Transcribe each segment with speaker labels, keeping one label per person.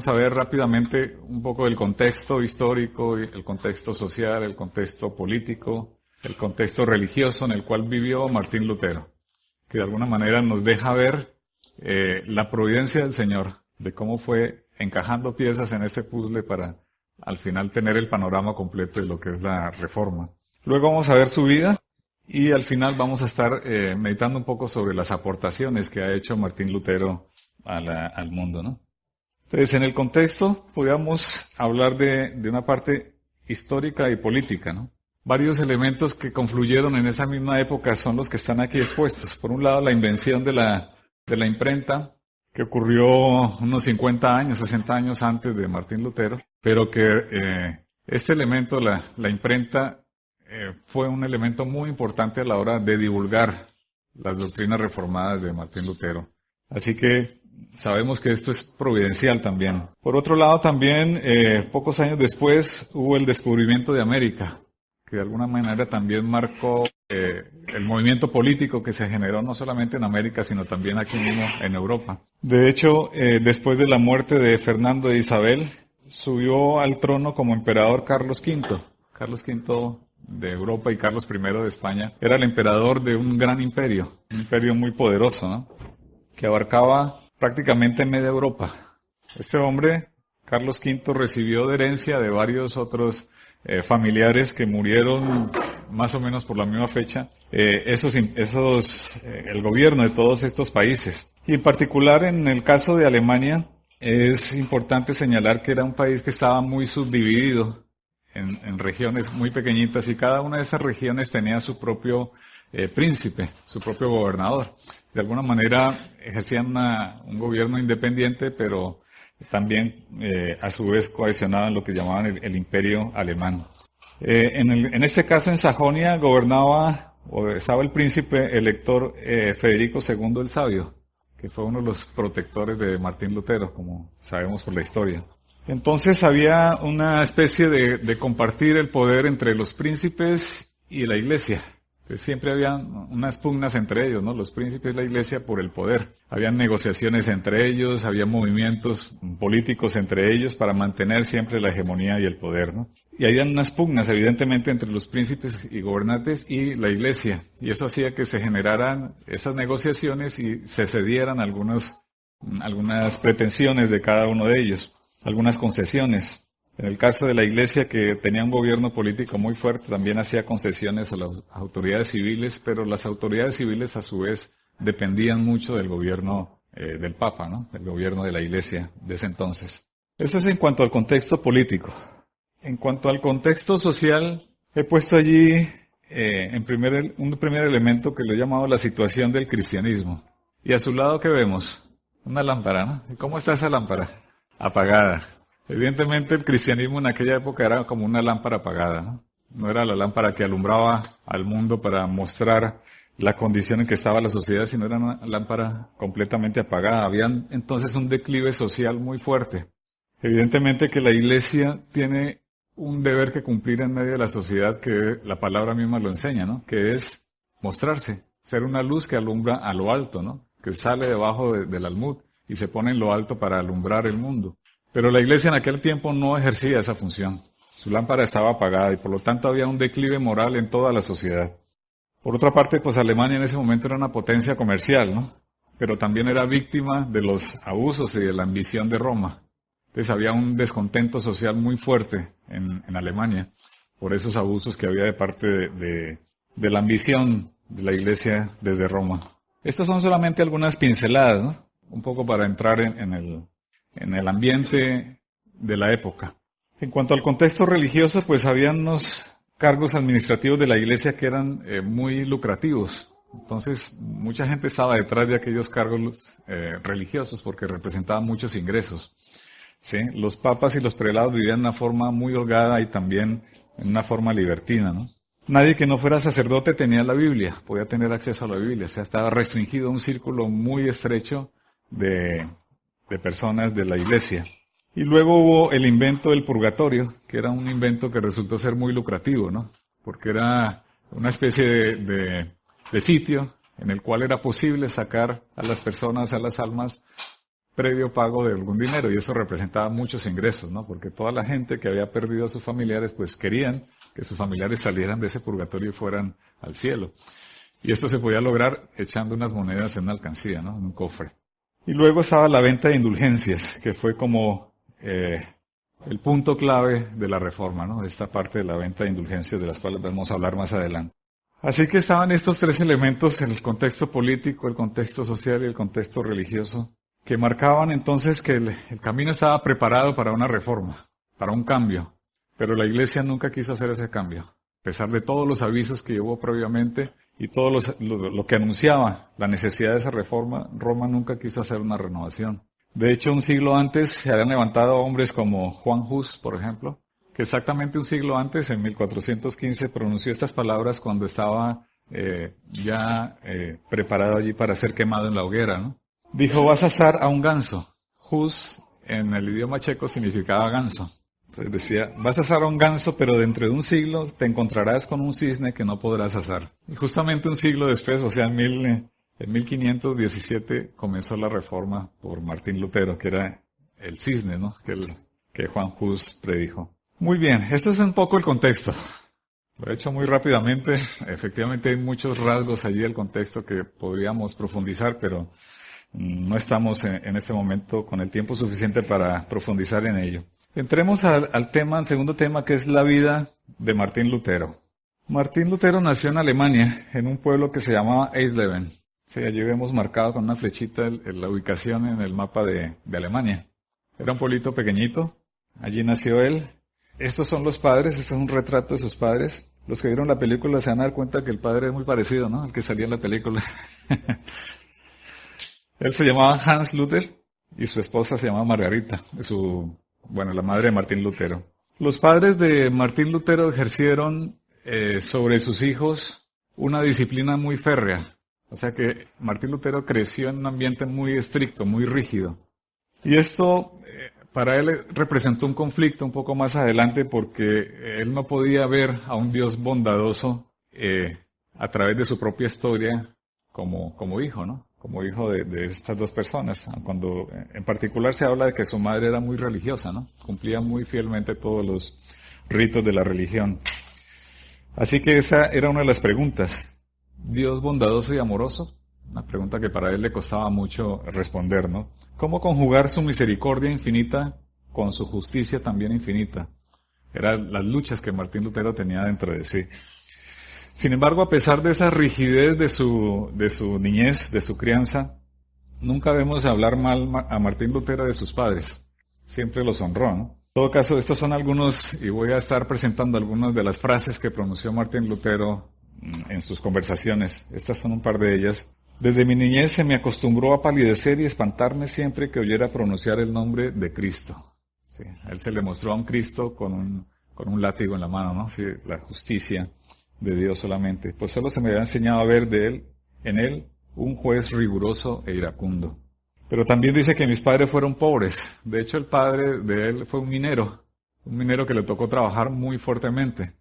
Speaker 1: vamos a ver rápidamente un poco del contexto histórico, el contexto social, el contexto político, el contexto religioso en el cual vivió Martín Lutero, que de alguna manera nos deja ver la providencia del Señor, de cómo fue encajando piezas en este puzzle para al final tener el panorama completo de lo que es la Reforma. Luego vamos a ver su vida y al final vamos a estar meditando un poco sobre las aportaciones que ha hecho Martín Lutero al mundo, ¿no? Entonces, en el contexto podríamos hablar de una parte histórica y política, ¿no? Varios elementos que confluyeron en esa misma época son los que están aquí expuestos. Por un lado, la invención de la imprenta, que ocurrió unos 50 años, 60 años antes de Martín Lutero, pero que este elemento, la imprenta, fue un elemento muy importante a la hora de divulgar las doctrinas reformadas de Martín Lutero. Así que sabemos que esto es providencial también. Por otro lado, también, pocos años después, hubo el descubrimiento de América, que de alguna manera también marcó el movimiento político que se generó no solamente en América, sino también aquí mismo en Europa. De hecho, después de la muerte de Fernando de Isabel, subió al trono como emperador Carlos V. Carlos V de Europa y Carlos I de España era el emperador de un gran imperio, un imperio muy poderoso, ¿no? Que abarcaba prácticamente media Europa. Este hombre, Carlos V, recibió de herencia de varios otros familiares que murieron más o menos por la misma fecha, el gobierno de todos estos países. Y en particular en el caso de Alemania, es importante señalar que era un país que estaba muy subdividido en regiones muy pequeñitas y cada una de esas regiones tenía su propio príncipe, su propio gobernador. De alguna manera ejercían un gobierno independiente, pero también a su vez cohesionaban lo que llamaban el imperio alemán. En este caso en Sajonia estaba el príncipe elector Federico II el Sabio, que fue uno de los protectores de Martín Lutero, como sabemos por la historia. Entonces había una especie de compartir el poder entre los príncipes y la iglesia. Entonces, siempre había unas pugnas entre ellos, ¿no? Los príncipes y la iglesia por el poder. Habían negociaciones entre ellos, había movimientos políticos entre ellos para mantener siempre la hegemonía y el poder, ¿no? Y había unas pugnas, evidentemente, entre los príncipes y gobernantes y la iglesia. Y eso hacía que se generaran esas negociaciones y se cedieran algunas pretensiones de cada uno de ellos, algunas concesiones. En el caso de la iglesia, que tenía un gobierno político muy fuerte, también hacía concesiones a las autoridades civiles, pero las autoridades civiles a su vez dependían mucho del gobierno del Papa, ¿no? Del gobierno de la iglesia de ese entonces. Eso es en cuanto al contexto político. En cuanto al contexto social, he puesto allí un primer elemento que lo he llamado la situación del cristianismo. Y a su lado, ¿qué vemos? Una lámpara, ¿no? ¿Y cómo está esa lámpara? Apagada. Evidentemente el cristianismo en aquella época era como una lámpara apagada, ¿no? No era la lámpara que alumbraba al mundo para mostrar la condición en que estaba la sociedad, sino era una lámpara completamente apagada. Había entonces un declive social muy fuerte. Evidentemente que la iglesia tiene un deber que cumplir en medio de la sociedad que la palabra misma lo enseña, ¿no? Que es mostrarse, ser una luz que alumbra a lo alto, ¿no? Que sale debajo del almud y se pone en lo alto para alumbrar el mundo. Pero la iglesia en aquel tiempo no ejercía esa función. Su lámpara estaba apagada y por lo tanto había un declive moral en toda la sociedad. Por otra parte, pues Alemania en ese momento era una potencia comercial, ¿no? Pero también era víctima de los abusos y de la ambición de Roma. Entonces había un descontento social muy fuerte en Alemania por esos abusos que había de parte de la ambición de la iglesia desde Roma. Estas son solamente algunas pinceladas, ¿no? Un poco para entrar en el ambiente de la época. En cuanto al contexto religioso, pues habían unos cargos administrativos de la iglesia que eran muy lucrativos. Entonces, mucha gente estaba detrás de aquellos cargos religiosos porque representaban muchos ingresos. ¿Sí? Los papas y los prelados vivían de una forma muy holgada y también en una forma libertina, ¿no? Nadie que no fuera sacerdote tenía la Biblia, podía tener acceso a la Biblia. O sea, estaba restringido a un círculo muy estrecho de personas de la iglesia. Y luego hubo el invento del purgatorio, que era un invento que resultó ser muy lucrativo, ¿no? Porque era una especie de sitio en el cual era posible sacar a las personas, a las almas, previo pago de algún dinero, y eso representaba muchos ingresos, ¿no? Porque toda la gente que había perdido a sus familiares, pues querían que sus familiares salieran de ese purgatorio y fueran al cielo. Y esto se podía lograr echando unas monedas en una alcancía, ¿no? En un cofre. Y luego estaba la venta de indulgencias, que fue como el punto clave de la reforma, ¿no? Esta parte de la venta de indulgencias, de las cuales vamos a hablar más adelante. Así que estaban estos tres elementos, el contexto político, el contexto social y el contexto religioso, que marcaban entonces que el camino estaba preparado para una reforma, para un cambio. Pero la Iglesia nunca quiso hacer ese cambio. A pesar de todos los avisos que hubo previamente y todo lo que anunciaba la necesidad de esa reforma, Roma nunca quiso hacer una renovación. De hecho, un siglo antes se habían levantado hombres como Juan Hus, por ejemplo, que exactamente un siglo antes, en 1415, pronunció estas palabras cuando estaba preparado allí para ser quemado en la hoguera, ¿no? Dijo, vas a asar a un ganso. Hus, en el idioma checo, significaba ganso. Entonces decía, vas a asar a un ganso, pero dentro de un siglo te encontrarás con un cisne que no podrás asar. Y justamente un siglo después, o sea, en 1517, comenzó la reforma por Martín Lutero, que era el cisne, ¿no? Que Juan Hus predijo. Muy bien, esto es un poco el contexto. Lo he hecho muy rápidamente. Efectivamente hay muchos rasgos allí del contexto que podríamos profundizar, pero no estamos en este momento con el tiempo suficiente para profundizar en ello. Entremos al segundo tema, que es la vida de Martín Lutero. Martín Lutero nació en Alemania, en un pueblo que se llamaba Eisleben. Sí, allí vemos marcado con una flechita la ubicación en el mapa de Alemania. Era un pueblito pequeñito, allí nació él. Estos son los padres, este es un retrato de sus padres. Los que vieron la película se van a dar cuenta que el padre es muy parecido, ¿no? Al que salía en la película. Él se llamaba Hans Luther y su esposa se llamaba Margarita, la madre de Martín Lutero. Los padres de Martín Lutero ejercieron sobre sus hijos una disciplina muy férrea. O sea que Martín Lutero creció en un ambiente muy estricto, muy rígido. Y esto para él representó un conflicto un poco más adelante porque él no podía ver a un Dios bondadoso a través de su propia historia como hijo, ¿no? Como hijo de estas dos personas. Cuando en particular se habla de que su madre era muy religiosa, ¿no? Cumplía muy fielmente todos los ritos de la religión. Así que esa era una de las preguntas. ¿Dios bondadoso y amoroso? Una pregunta que para él le costaba mucho responder, ¿no? ¿Cómo conjugar su misericordia infinita con su justicia también infinita? Eran las luchas que Martín Lutero tenía dentro de sí. Sin embargo, a pesar de esa rigidez de su niñez, de su crianza, nunca vemos hablar mal a Martín Lutero de sus padres. Siempre los honró, ¿no? En todo caso, estos son algunos, y voy a estar presentando algunas de las frases que pronunció Martín Lutero en sus conversaciones. Estas son un par de ellas. Desde mi niñez se me acostumbró a palidecer y espantarme siempre que oyera pronunciar el nombre de Cristo. Sí, a él se le mostró a un Cristo con un látigo en la mano, ¿no? Sí, la justicia de Dios solamente. Pues solo se me había enseñado a ver en él, un juez riguroso e iracundo. Pero también dice que mis padres fueron pobres. De hecho, el padre de él fue un minero que le tocó trabajar muy fuertemente.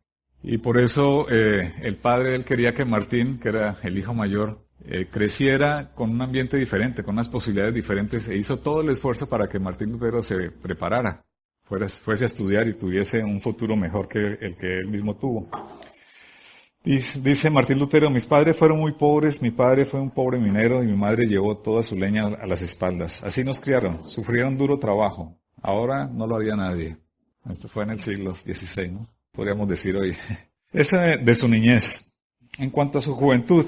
Speaker 1: Y por eso el padre de él quería que Martín, que era el hijo mayor, creciera con un ambiente diferente, con unas posibilidades diferentes, e hizo todo el esfuerzo para que Martín Lutero se preparara, fuese a estudiar y tuviese un futuro mejor que el que él mismo tuvo. Dice Martín Lutero, mis padres fueron muy pobres, mi padre fue un pobre minero y mi madre llevó toda su leña a las espaldas. Así nos criaron, sufrieron duro trabajo. Ahora no lo haría nadie. Esto fue en el siglo XVI, ¿no? Podríamos decir hoy. Esa de su niñez. En cuanto a su juventud,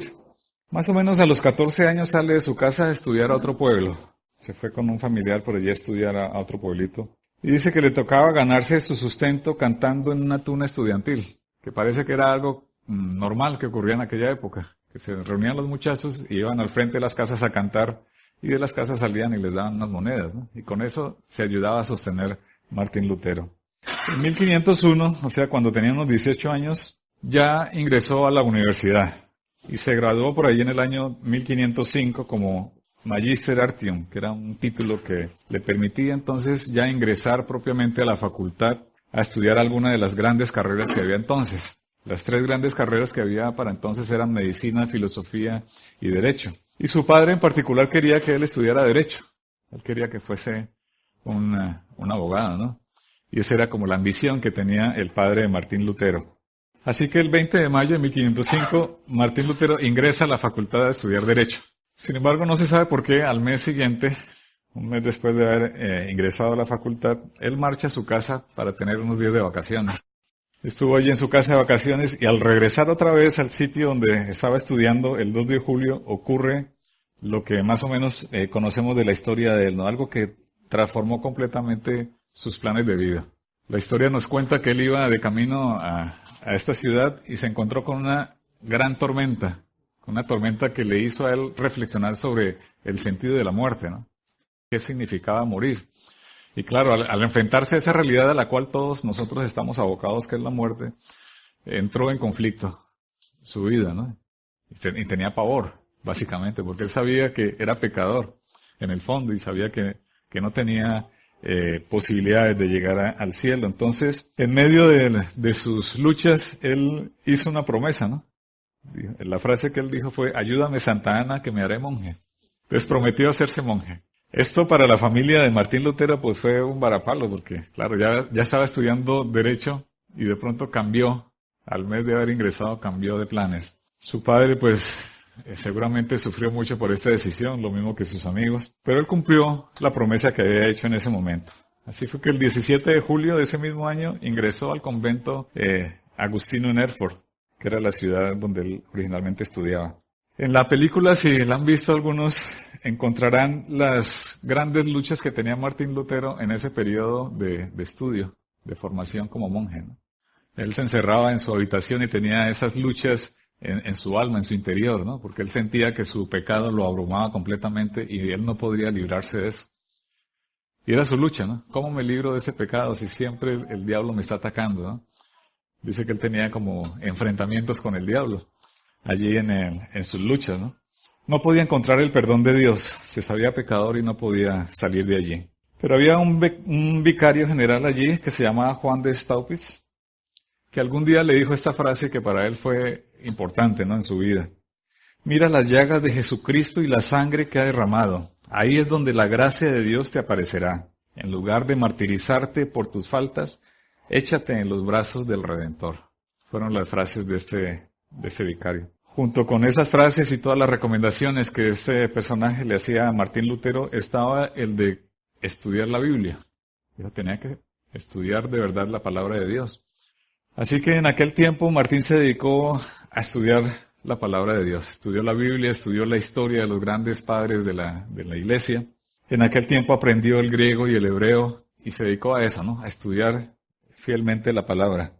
Speaker 1: más o menos a los 14 años sale de su casa a estudiar a otro pueblo. Se fue con un familiar por allí a estudiar a otro pueblito. Y dice que le tocaba ganarse su sustento cantando en una tuna estudiantil, que parece que era algo normal que ocurría en aquella época, que se reunían los muchachos y iban al frente de las casas a cantar y de las casas salían y les daban unas monedas, ¿no? Y con eso se ayudaba a sostener Martín Lutero. En 1501, o sea, cuando tenía unos 18 años, ya ingresó a la universidad y se graduó por ahí en el año 1505 como Magister Artium, que era un título que le permitía entonces ya ingresar propiamente a la facultad a estudiar alguna de las grandes carreras que había entonces. Las tres grandes carreras que había para entonces eran medicina, filosofía y derecho. Y su padre en particular quería que él estudiara derecho. Él quería que fuese un abogado, ¿no? Y esa era como la ambición que tenía el padre de Martín Lutero. Así que el 20 de mayo de 1505, Martín Lutero ingresa a la facultad de estudiar Derecho. Sin embargo, no se sabe por qué al mes siguiente, un mes después de haber ingresado a la facultad, él marcha a su casa para tener unos días de vacaciones. Estuvo allí en su casa de vacaciones y al regresar otra vez al sitio donde estaba estudiando el 2 de julio ocurre lo que más o menos conocemos de la historia de él, ¿no? Algo que transformó completamente sus planes de vida. La historia nos cuenta que él iba de camino a esta ciudad y se encontró con una gran tormenta, una tormenta que le hizo a él reflexionar sobre el sentido de la muerte, ¿no? ¿Qué significaba morir? Y claro, al enfrentarse a esa realidad a la cual todos nosotros estamos abocados, que es la muerte, entró en conflicto su vida, ¿no? Y tenía pavor, básicamente, porque él sabía que era pecador en el fondo y sabía que no tenía posibilidades de llegar al cielo. Entonces, en medio de sus luchas, él hizo una promesa, ¿no? La frase que él dijo fue: ayúdame Santa Ana que me haré monje. Entonces prometió hacerse monje. Esto para la familia de Martín Lutero pues fue un varapalo porque, claro, ya estaba estudiando Derecho y de pronto cambió, al mes de haber ingresado, cambió de planes. Su padre pues seguramente sufrió mucho por esta decisión, lo mismo que sus amigos, pero él cumplió la promesa que había hecho en ese momento. Así fue que el 17 de julio de ese mismo año ingresó al convento agustino en Erfurt, que era la ciudad donde él originalmente estudiaba. En la película, si la han visto algunos, encontrarán las grandes luchas que tenía Martín Lutero en ese periodo de estudio, de formación como monje, ¿no? Él se encerraba en su habitación y tenía esas luchas en su alma, en su interior, ¿no? Porque él sentía que su pecado lo abrumaba completamente y él no podría librarse de eso. Y era su lucha, ¿no? ¿Cómo me libro de este pecado si siempre el diablo me está atacando, ¿no? Dice que él tenía como enfrentamientos con el diablo allí en sus luchas, ¿no? No podía encontrar el perdón de Dios, se sabía pecador y no podía salir de allí. Pero había un vicario general allí que se llamaba Juan de Staupitz, que algún día le dijo esta frase que para él fue importante, ¿no? En su vida. Mira las llagas de Jesucristo y la sangre que ha derramado. Ahí es donde la gracia de Dios te aparecerá. En lugar de martirizarte por tus faltas, échate en los brazos del Redentor. Fueron las frases de este vicario. Junto con esas frases y todas las recomendaciones que este personaje le hacía a Martín Lutero, estaba el de estudiar la Biblia. Dijo, tenía que estudiar de verdad la palabra de Dios. Así que en aquel tiempo Martín se dedicó a estudiar la palabra de Dios. Estudió la Biblia, estudió la historia de los grandes padres de la iglesia. En aquel tiempo aprendió el griego y el hebreo y se dedicó a eso, ¿no? A estudiar fielmente la palabra.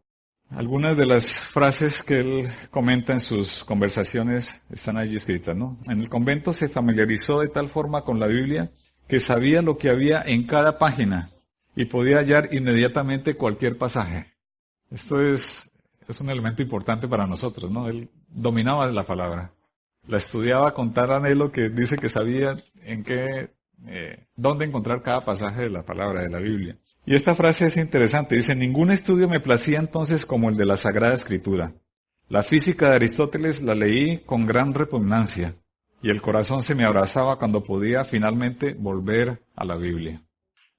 Speaker 1: Algunas de las frases que él comenta en sus conversaciones están allí escritas, ¿no? En el convento se familiarizó de tal forma con la Biblia que sabía lo que había en cada página y podía hallar inmediatamente cualquier pasaje. Esto es un elemento importante para nosotros, ¿no? Él dominaba la palabra, la estudiaba con tal anhelo que dice que sabía dónde encontrar cada pasaje de la palabra de la Biblia. Y esta frase es interesante, dice: ningún estudio me placía entonces como el de la Sagrada Escritura. La física de Aristóteles la leí con gran repugnancia, y el corazón se me abrazaba cuando podía finalmente volver a la Biblia.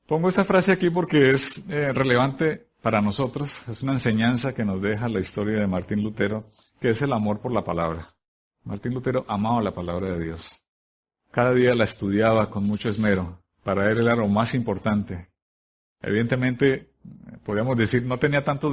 Speaker 1: Pongo esta frase aquí porque es relevante para nosotros, es una enseñanza que nos deja la historia de Martín Lutero, que es el amor por la palabra. Martín Lutero amaba la palabra de Dios. Cada día la estudiaba con mucho esmero. Para él era lo más importante. Evidentemente, podríamos decir, no tenía tantas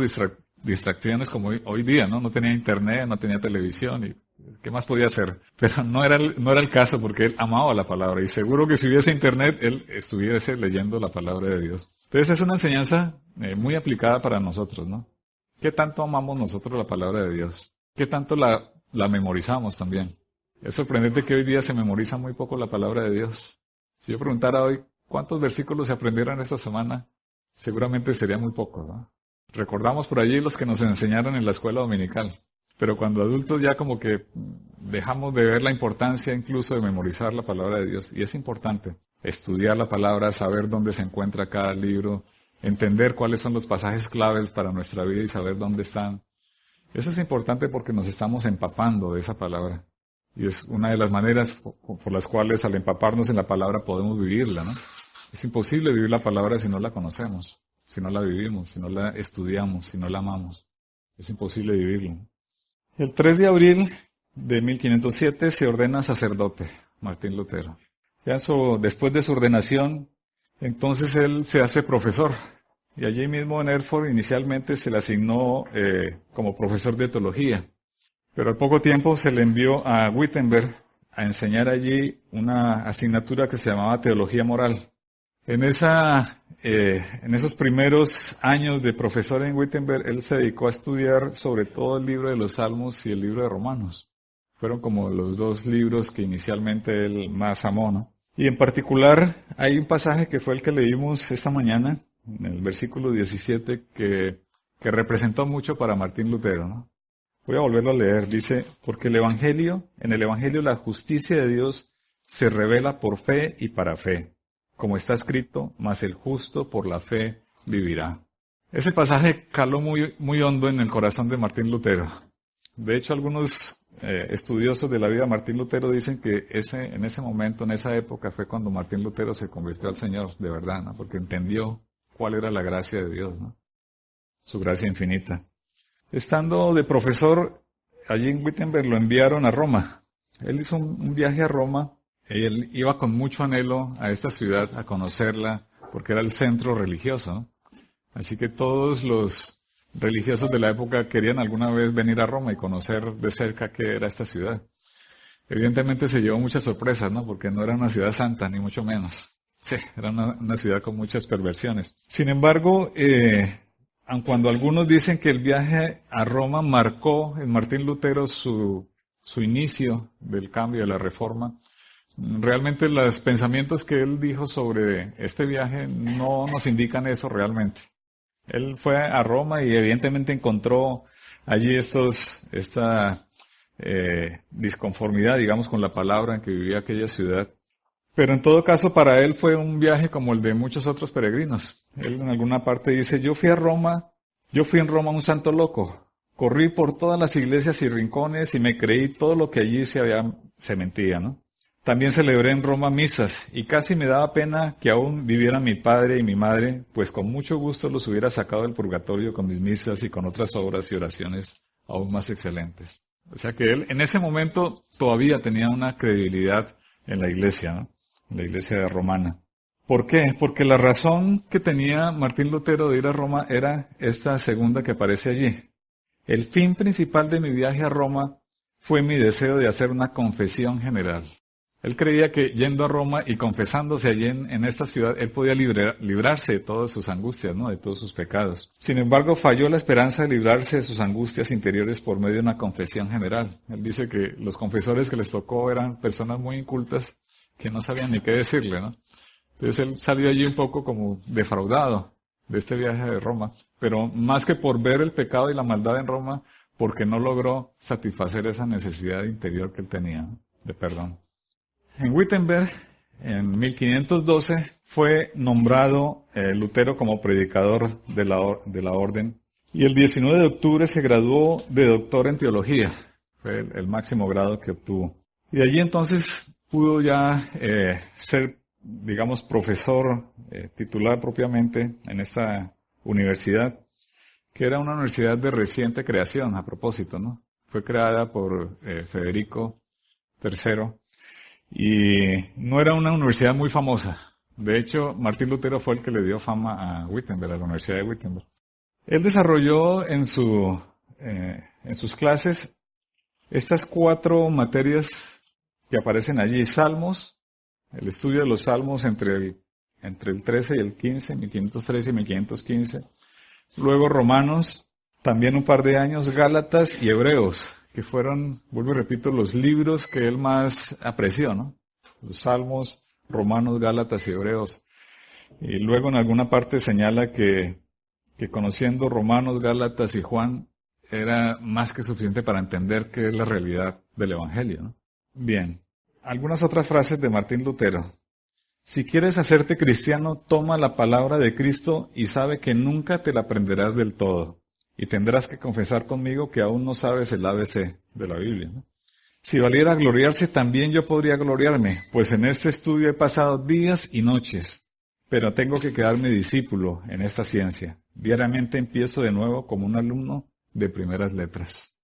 Speaker 1: distracciones como hoy día, ¿no? No tenía internet, no tenía televisión, y ¿qué más podía hacer? Pero no era el caso porque él amaba la palabra y seguro que si hubiese internet, él estuviese leyendo la palabra de Dios. Entonces es una enseñanza muy aplicada para nosotros, ¿no? ¿Qué tanto amamos nosotros la palabra de Dios? ¿Qué tanto la memorizamos también? Es sorprendente que hoy día se memoriza muy poco la palabra de Dios. Si yo preguntara hoy, ¿cuántos versículos se aprendieron esta semana? Seguramente sería muy pocos, ¿no? Recordamos por allí los que nos enseñaron en la escuela dominical, pero cuando adultos ya como que dejamos de ver la importancia incluso de memorizar la palabra de Dios. Y es importante estudiar la palabra, saber dónde se encuentra cada libro, entender cuáles son los pasajes claves para nuestra vida y saber dónde están. Eso es importante porque nos estamos empapando de esa palabra. Y es una de las maneras por las cuales al empaparnos en la palabra podemos vivirla, ¿no? Es imposible vivir la palabra si no la conocemos, si no la vivimos, si no la estudiamos, si no la amamos. Es imposible vivirlo. El 3 de abril de 1507 se ordena sacerdote Martín Lutero. Después de su ordenación, entonces él se hace profesor. Y allí mismo en Erfurt inicialmente se le asignó como profesor de teología. Pero al poco tiempo se le envió a Wittenberg a enseñar allí una asignatura que se llamaba teología moral. En esos primeros años de profesor en Wittenberg, él se dedicó a estudiar sobre todo el libro de los Salmos y el libro de Romanos. Fueron como los dos libros que inicialmente él más amó, ¿no? Y en particular hay un pasaje que fue el que leímos esta mañana, en el versículo 17, que representó mucho para Martín Lutero, ¿no? Voy a volverlo a leer. Dice, porque en el Evangelio la justicia de Dios se revela por fe y para fe. Como está escrito, mas el justo por la fe vivirá. Ese pasaje caló muy, muy hondo en el corazón de Martín Lutero. De hecho, algunos estudiosos de la vida de Martín Lutero dicen que en ese momento, en esa época, fue cuando Martín Lutero se convirtió al Señor, de verdad, ¿no? Porque entendió cuál era la gracia de Dios, ¿no? Su gracia infinita. Estando de profesor allí en Wittenberg, lo enviaron a Roma. Él hizo un viaje a Roma. Él iba con mucho anhelo a esta ciudad, a conocerla, porque era el centro religioso, ¿no? Así que todos los religiosos de la época querían alguna vez venir a Roma y conocer de cerca qué era esta ciudad. Evidentemente se llevó muchas sorpresas, ¿no? Porque no era una ciudad santa, ni mucho menos. Sí, era una ciudad con muchas perversiones. Sin embargo, aun cuando algunos dicen que el viaje a Roma marcó en Martín Lutero su inicio del cambio, de la reforma, realmente los pensamientos que él dijo sobre este viaje no nos indican eso realmente. Él fue a Roma y evidentemente encontró allí esta disconformidad, digamos, con la palabra en que vivía aquella ciudad. Pero en todo caso para él fue un viaje como el de muchos otros peregrinos. Él en alguna parte dice, yo fui en Roma un santo loco. Corrí por todas las iglesias y rincones y me creí todo lo que allí se mentía, ¿no? También celebré en Roma misas y casi me daba pena que aún vivieran mi padre y mi madre, pues con mucho gusto los hubiera sacado del purgatorio con mis misas y con otras obras y oraciones aún más excelentes. O sea que él en ese momento todavía tenía una credibilidad en la iglesia, ¿no? En la iglesia romana. ¿Por qué? Porque la razón que tenía Martín Lutero de ir a Roma era esta segunda que aparece allí. El fin principal de mi viaje a Roma fue mi deseo de hacer una confesión general. Él creía que yendo a Roma y confesándose allí en esta ciudad, él podía librarse de todas sus angustias, ¿no? De todos sus pecados. Sin embargo, falló la esperanza de librarse de sus angustias interiores por medio de una confesión general. Él dice que los confesores que les tocó eran personas muy incultas que no sabían ni qué decirle, ¿no? Entonces él salió allí un poco como defraudado de este viaje de Roma, pero más que por ver el pecado y la maldad en Roma, porque no logró satisfacer esa necesidad interior que él tenía, ¿no? De perdón. En Wittenberg, en 1512, fue nombrado Lutero como predicador de la orden y el 19 de octubre se graduó de doctor en teología. Fue el máximo grado que obtuvo. Y de allí entonces pudo ya ser, digamos, profesor titular propiamente en esta universidad, que era una universidad de reciente creación, a propósito, ¿no? Fue creada por Federico III. Y no era una universidad muy famosa. De hecho, Martín Lutero fue el que le dio fama a Wittenberg, a la Universidad de Wittenberg. Él desarrolló en sus clases estas 4 materias que aparecen allí. Salmos, el estudio de los salmos entre el 13 y el 15, 1513 y 1515. Luego Romanos, también un par de años, Gálatas y Hebreos, que fueron, vuelvo y repito, los libros que él más apreció, ¿no? Los Salmos, Romanos, Gálatas y Hebreos. Y luego en alguna parte señala que conociendo Romanos, Gálatas y Juan era más que suficiente para entender qué es la realidad del Evangelio, ¿no? Bien, algunas otras frases de Martín Lutero. Si quieres hacerte cristiano, toma la palabra de Cristo y sabe que nunca te la aprenderás del todo. Y tendrás que confesar conmigo que aún no sabes el ABC de la Biblia, ¿no? Si valiera gloriarse, también yo podría gloriarme, pues en este estudio he pasado días y noches, pero tengo que quedarme discípulo en esta ciencia. Diariamente empiezo de nuevo como un alumno de primeras letras.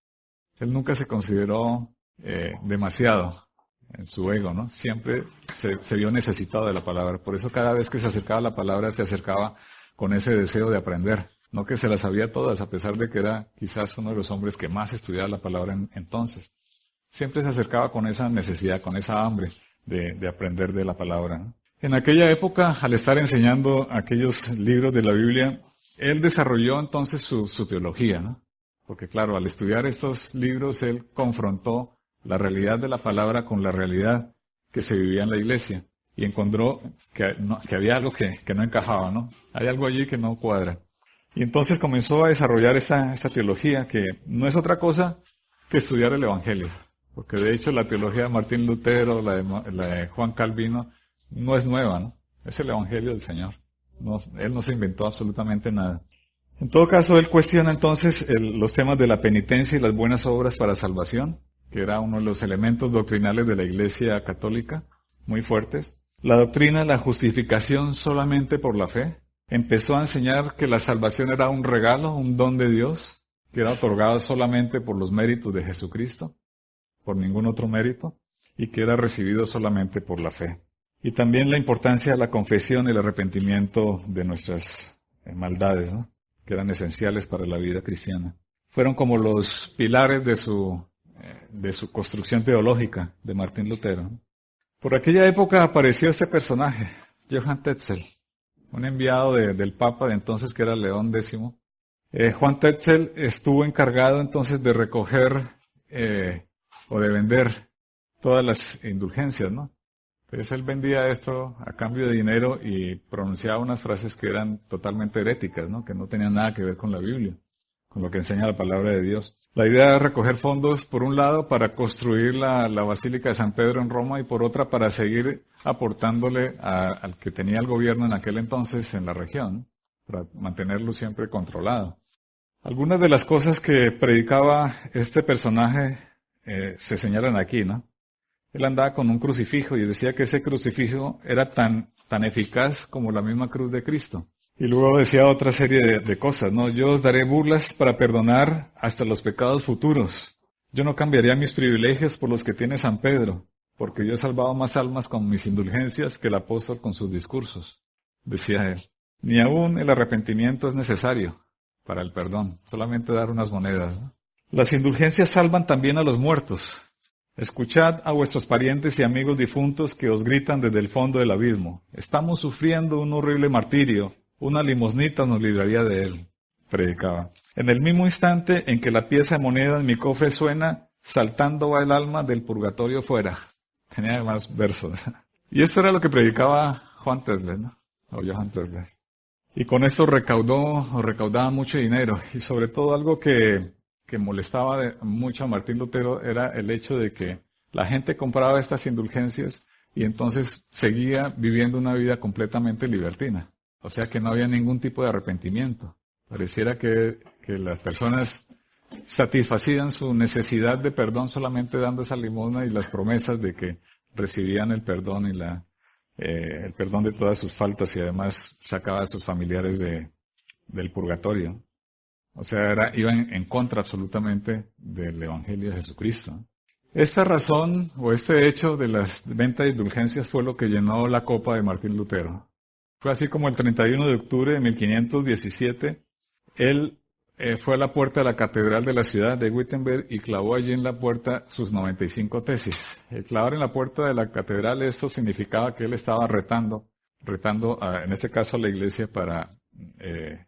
Speaker 1: Él nunca se consideró demasiado en su ego, ¿no? Siempre se vio necesitado de la palabra. Por eso cada vez que se acercaba a la palabra, se acercaba con ese deseo de aprender. No que se las sabía todas, a pesar de que era quizás uno de los hombres que más estudiaba la palabra entonces. Siempre se acercaba con esa necesidad, con esa hambre de aprender de la palabra, ¿no? En aquella época, al estar enseñando aquellos libros de la Biblia, él desarrolló entonces su teología, ¿no? Porque claro, al estudiar estos libros, él confrontó la realidad de la palabra con la realidad que se vivía en la iglesia y encontró que había algo que no encajaba, ¿no? Hay algo allí que no cuadra. Y entonces comenzó a desarrollar esta teología que no es otra cosa que estudiar el Evangelio. Porque de hecho la teología de Martín Lutero, la de Juan Calvino, no es nueva, ¿no? Es el Evangelio del Señor. Él no se inventó absolutamente nada. En todo caso, él cuestiona entonces los temas de la penitencia y las buenas obras para salvación, que era uno de los elementos doctrinales de la Iglesia católica, muy fuertes. La doctrina de la justificación solamente por la fe. Empezó a enseñar que la salvación era un regalo, un don de Dios, que era otorgado solamente por los méritos de Jesucristo, por ningún otro mérito, y que era recibido solamente por la fe. Y también la importancia de la confesión y el arrepentimiento de nuestras maldades, ¿no? Que eran esenciales para la vida cristiana. Fueron como los pilares de su construcción teológica de Martín Lutero. Por aquella época apareció este personaje, Johann Tetzel, un enviado del Papa de entonces que era León X. Juan Tetzel estuvo encargado entonces de recoger o de vender todas las indulgencias, ¿no? Entonces él vendía esto a cambio de dinero y pronunciaba unas frases que eran totalmente heréticas, ¿no? Que no tenían nada que ver con la Biblia, con lo que enseña la palabra de Dios. La idea era recoger fondos, por un lado, para construir la Basílica de San Pedro en Roma y por otra, para seguir aportándole al que tenía el gobierno en aquel entonces en la región, para mantenerlo siempre controlado. Algunas de las cosas que predicaba este personaje se señalan aquí, ¿no? Él andaba con un crucifijo y decía que ese crucifijo era tan eficaz como la misma cruz de Cristo. Y luego decía otra serie de cosas, ¿no? Yo os daré burlas para perdonar hasta los pecados futuros. Yo no cambiaría mis privilegios por los que tiene San Pedro, porque yo he salvado más almas con mis indulgencias que el apóstol con sus discursos, decía él. Ni aún el arrepentimiento es necesario para el perdón, solamente dar unas monedas, ¿no? Las indulgencias salvan también a los muertos. Escuchad a vuestros parientes y amigos difuntos que os gritan desde el fondo del abismo. Estamos sufriendo un horrible martirio. Una limosnita nos libraría de él, predicaba. En el mismo instante en que la pieza de moneda en mi cofre suena, saltando va el alma del purgatorio fuera. Tenía además versos. Y esto era lo que predicaba Juan Tetzel, ¿no? O Johann Tetzel. Y con esto recaudaba mucho dinero. Y sobre todo algo que molestaba mucho a Martín Lutero era el hecho de que la gente compraba estas indulgencias y entonces seguía viviendo una vida completamente libertina. O sea que no había ningún tipo de arrepentimiento. Pareciera que las personas satisfacían su necesidad de perdón solamente dando esa limosna y las promesas de que recibían el perdón y el perdón de todas sus faltas y además sacaba a sus familiares del purgatorio. O sea, iban en contra absolutamente del Evangelio de Jesucristo. Esta razón o este hecho de las ventas de indulgencias fue lo que llenó la copa de Martín Lutero. Fue así como el 31 de octubre de 1517, él fue a la puerta de la catedral de la ciudad de Wittenberg y clavó allí en la puerta sus 95 tesis. El clavar en la puerta de la catedral, esto significaba que él estaba retando en este caso a la iglesia para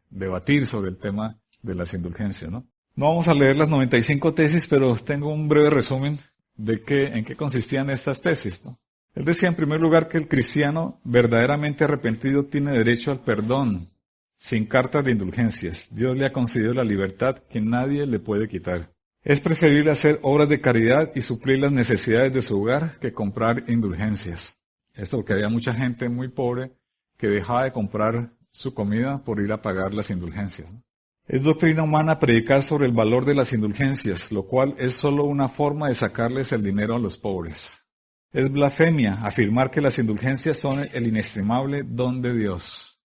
Speaker 1: debatir sobre el tema de las indulgencias, ¿no? No vamos a leer las 95 tesis, pero tengo un breve resumen de en qué consistían estas tesis, ¿no? Él decía en primer lugar que el cristiano verdaderamente arrepentido tiene derecho al perdón, sin cartas de indulgencias. Dios le ha concedido la libertad que nadie le puede quitar. Es preferible hacer obras de caridad y suplir las necesidades de su hogar que comprar indulgencias. Esto porque había mucha gente muy pobre que dejaba de comprar su comida por ir a pagar las indulgencias, ¿no? Es doctrina humana predicar sobre el valor de las indulgencias, lo cual es solo una forma de sacarles el dinero a los pobres. Es blasfemia afirmar que las indulgencias son el inestimable don de Dios.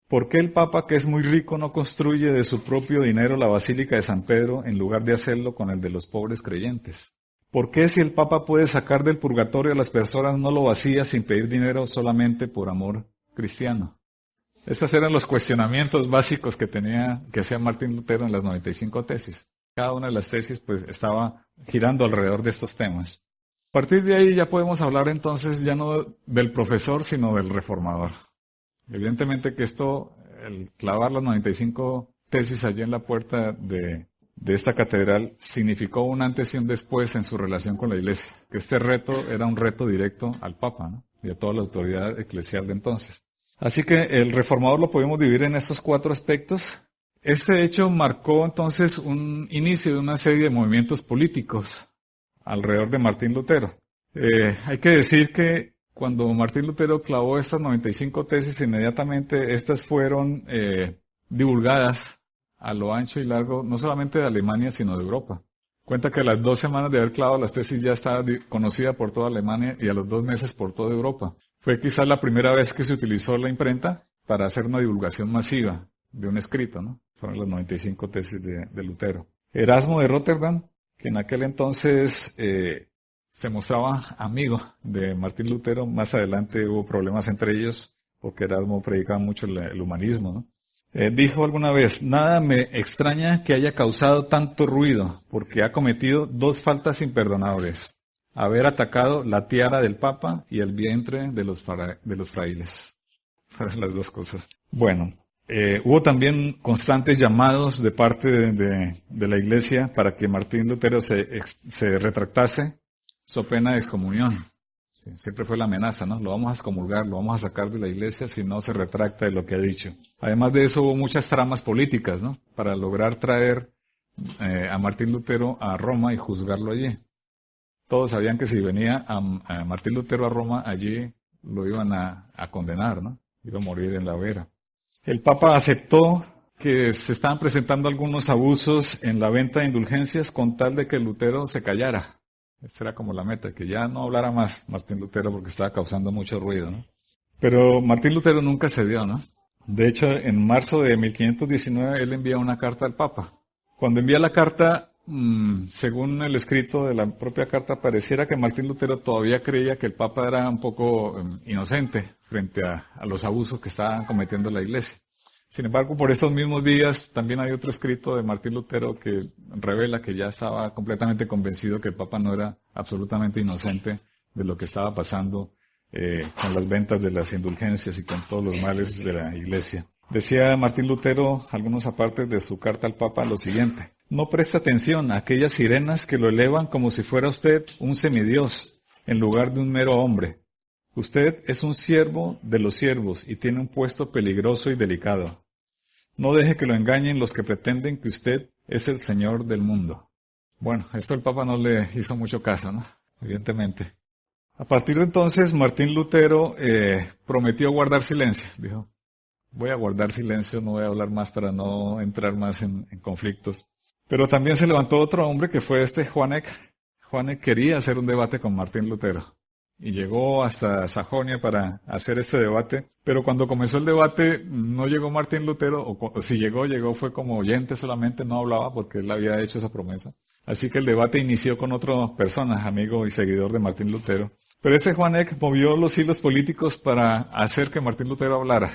Speaker 1: ¿Por qué el Papa, que es muy rico, no construye de su propio dinero la Basílica de San Pedro en lugar de hacerlo con el de los pobres creyentes? ¿Por qué si el Papa puede sacar del purgatorio a las personas no lo vacía sin pedir dinero solamente por amor cristiano? Estos eran los cuestionamientos básicos que hacía Martín Lutero en las 95 tesis. Cada una de las tesis pues estaba girando alrededor de estos temas. A partir de ahí ya podemos hablar entonces ya no del profesor sino del reformador. Evidentemente que el clavar las 95 tesis allí en la puerta de esta catedral significó un antes y un después en su relación con la Iglesia. Que este reto era un reto directo al Papa, ¿no? Y a toda la autoridad eclesial de entonces. Así que el reformador lo podemos dividir en estos 4 aspectos. Este hecho marcó entonces un inicio de una serie de movimientos políticos alrededor de Martín Lutero. Hay que decir que cuando Martín Lutero clavó estas 95 tesis, inmediatamente estas fueron divulgadas a lo ancho y largo, no solamente de Alemania, sino de Europa. Cuenta que a las 2 semanas de haber clavado las tesis ya estaba conocida por toda Alemania y a los 2 meses por toda Europa. Fue quizás la primera vez que se utilizó la imprenta para hacer una divulgación masiva de un escrito, ¿no? Fueron las 95 tesis de Lutero. Erasmo de Rotterdam, que en aquel entonces se mostraba amigo de Martín Lutero, más adelante hubo problemas entre ellos, porque Erasmo predicaba mucho el humanismo, ¿no? Dijo alguna vez, nada me extraña que haya causado tanto ruido, porque ha cometido 2 faltas imperdonables. Haber atacado la tiara del Papa y el vientre de los frailes. Fueron las 2 cosas. Bueno, hubo también constantes llamados de parte de la Iglesia para que Martín Lutero se retractase, so pena de excomunión. Sí, siempre fue la amenaza, ¿no? Lo vamos a excomulgar, lo vamos a sacar de la Iglesia si no se retracta de lo que ha dicho. Además de eso hubo muchas tramas políticas, ¿no? Para lograr traer a Martín Lutero a Roma y juzgarlo allí. Todos sabían que si venía a Martín Lutero a Roma, allí lo iban a condenar, ¿no? Iba a morir en la hoguera. El Papa aceptó que se estaban presentando algunos abusos en la venta de indulgencias con tal de que Lutero se callara. Esta era como la meta, que ya no hablara más Martín Lutero porque estaba causando mucho ruido, ¿no? Pero Martín Lutero nunca cedió, ¿no? De hecho, en marzo de 1519 él envía una carta al Papa. Cuando envía la carta, según el escrito de la propia carta, pareciera que Martín Lutero todavía creía que el Papa era un poco inocente frente a los abusos que estaba cometiendo la Iglesia. Sin embargo, por esos mismos días también hay otro escrito de Martín Lutero que revela que ya estaba completamente convencido que el Papa no era absolutamente inocente de lo que estaba pasando con las ventas de las indulgencias y con todos los males de la Iglesia. Decía Martín Lutero, algunos apartes de su carta al Papa, lo siguiente: no presta atención a aquellas sirenas que lo elevan como si fuera usted un semidios en lugar de un mero hombre. Usted es un siervo de los siervos y tiene un puesto peligroso y delicado. No deje que lo engañen los que pretenden que usted es el Señor del mundo. Bueno, esto el Papa no le hizo mucho caso, ¿no? Evidentemente. A partir de entonces, Martín Lutero prometió guardar silencio. Dijo, voy a guardar silencio, no voy a hablar más para no entrar más en conflictos. Pero también se levantó otro hombre que fue Juan Eck. Juan Eck quería hacer un debate con Martín Lutero. Y llegó hasta Sajonia para hacer este debate, pero cuando comenzó el debate no llegó Martín Lutero, o si llegó fue como oyente solamente, no hablaba porque él había hecho esa promesa. Así que el debate inició con otra persona, amigo y seguidor de Martín Lutero. Pero Juan Eck movió los hilos políticos para hacer que Martín Lutero hablara.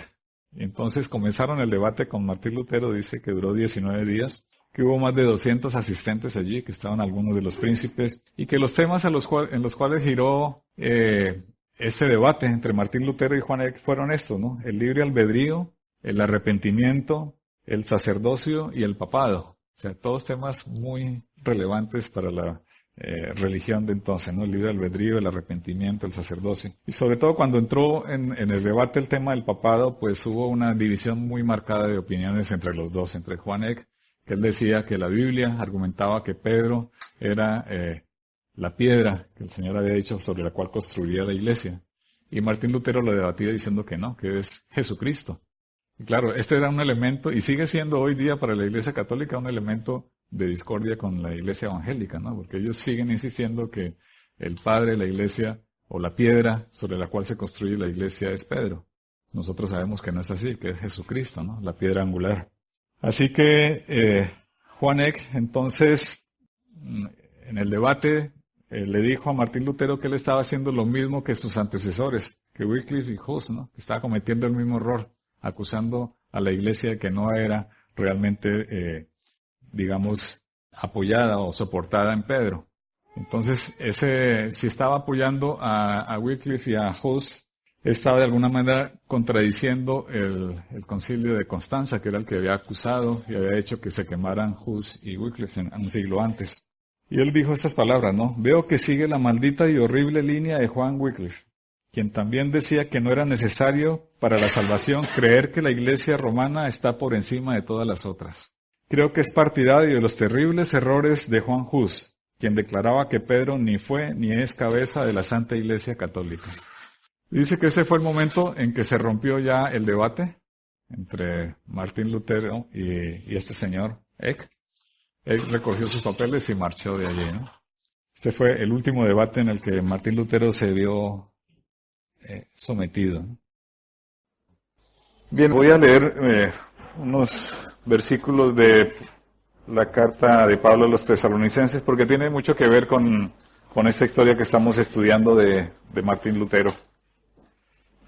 Speaker 1: Y entonces comenzaron el debate con Martín Lutero, dice que duró 19 días. Que hubo más de 200 asistentes allí, que estaban algunos de los príncipes, y que los temas en los cuales giró este debate entre Martín Lutero y Juan Eck fueron estos, ¿no? El libre albedrío, el arrepentimiento, el sacerdocio y el papado. O sea, todos temas muy relevantes para la religión de entonces, ¿no? El libre albedrío, el arrepentimiento, el sacerdocio. Y sobre todo cuando entró en el debate el tema del papado, pues hubo una división muy marcada de opiniones entre los dos, entre Juan Eck, que él decía que la Biblia argumentaba que Pedro era la piedra que el Señor había dicho sobre la cual construiría la iglesia. Y Martín Lutero lo debatía diciendo que no, que es Jesucristo. Y claro, este era un elemento, y sigue siendo hoy día para la Iglesia Católica un elemento de discordia con la Iglesia Evangélica, ¿no? Porque ellos siguen insistiendo que el padre de la Iglesia, o la piedra sobre la cual se construye la Iglesia, es Pedro. Nosotros sabemos que no es así, que es Jesucristo, ¿no? La piedra angular. Así que Juan Eck, entonces, en el debate, le dijo a Martín Lutero que él estaba haciendo lo mismo que sus antecesores, que Wycliffe y Hus, ¿no? Que estaba cometiendo el mismo error, acusando a la Iglesia de que no era realmente, digamos, apoyada o soportada en Pedro. Entonces, si estaba apoyando a Wycliffe y a Hus, estaba de alguna manera contradiciendo el concilio de Constanza, que era el que había acusado y había hecho que se quemaran Hus y Wycliffe un siglo antes. Y él dijo estas palabras, ¿no? Veo que sigue la maldita y horrible línea de Juan Wycliffe, quien también decía que no era necesario para la salvación creer que la Iglesia romana está por encima de todas las otras. Creo que es partidario de los terribles errores de Juan Hus, quien declaraba que Pedro ni fue ni es cabeza de la Santa Iglesia Católica. Dice que ese fue el momento en que se rompió ya el debate entre Martín Lutero y este señor Eck. Eck recogió sus papeles y marchó de allí, ¿no? Este fue el último debate en el que Martín Lutero se vio sometido, ¿no? Bien, voy a leer unos versículos de la carta de Pablo a los Tesalonicenses porque tiene mucho que ver con esta historia que estamos estudiando de Martín Lutero.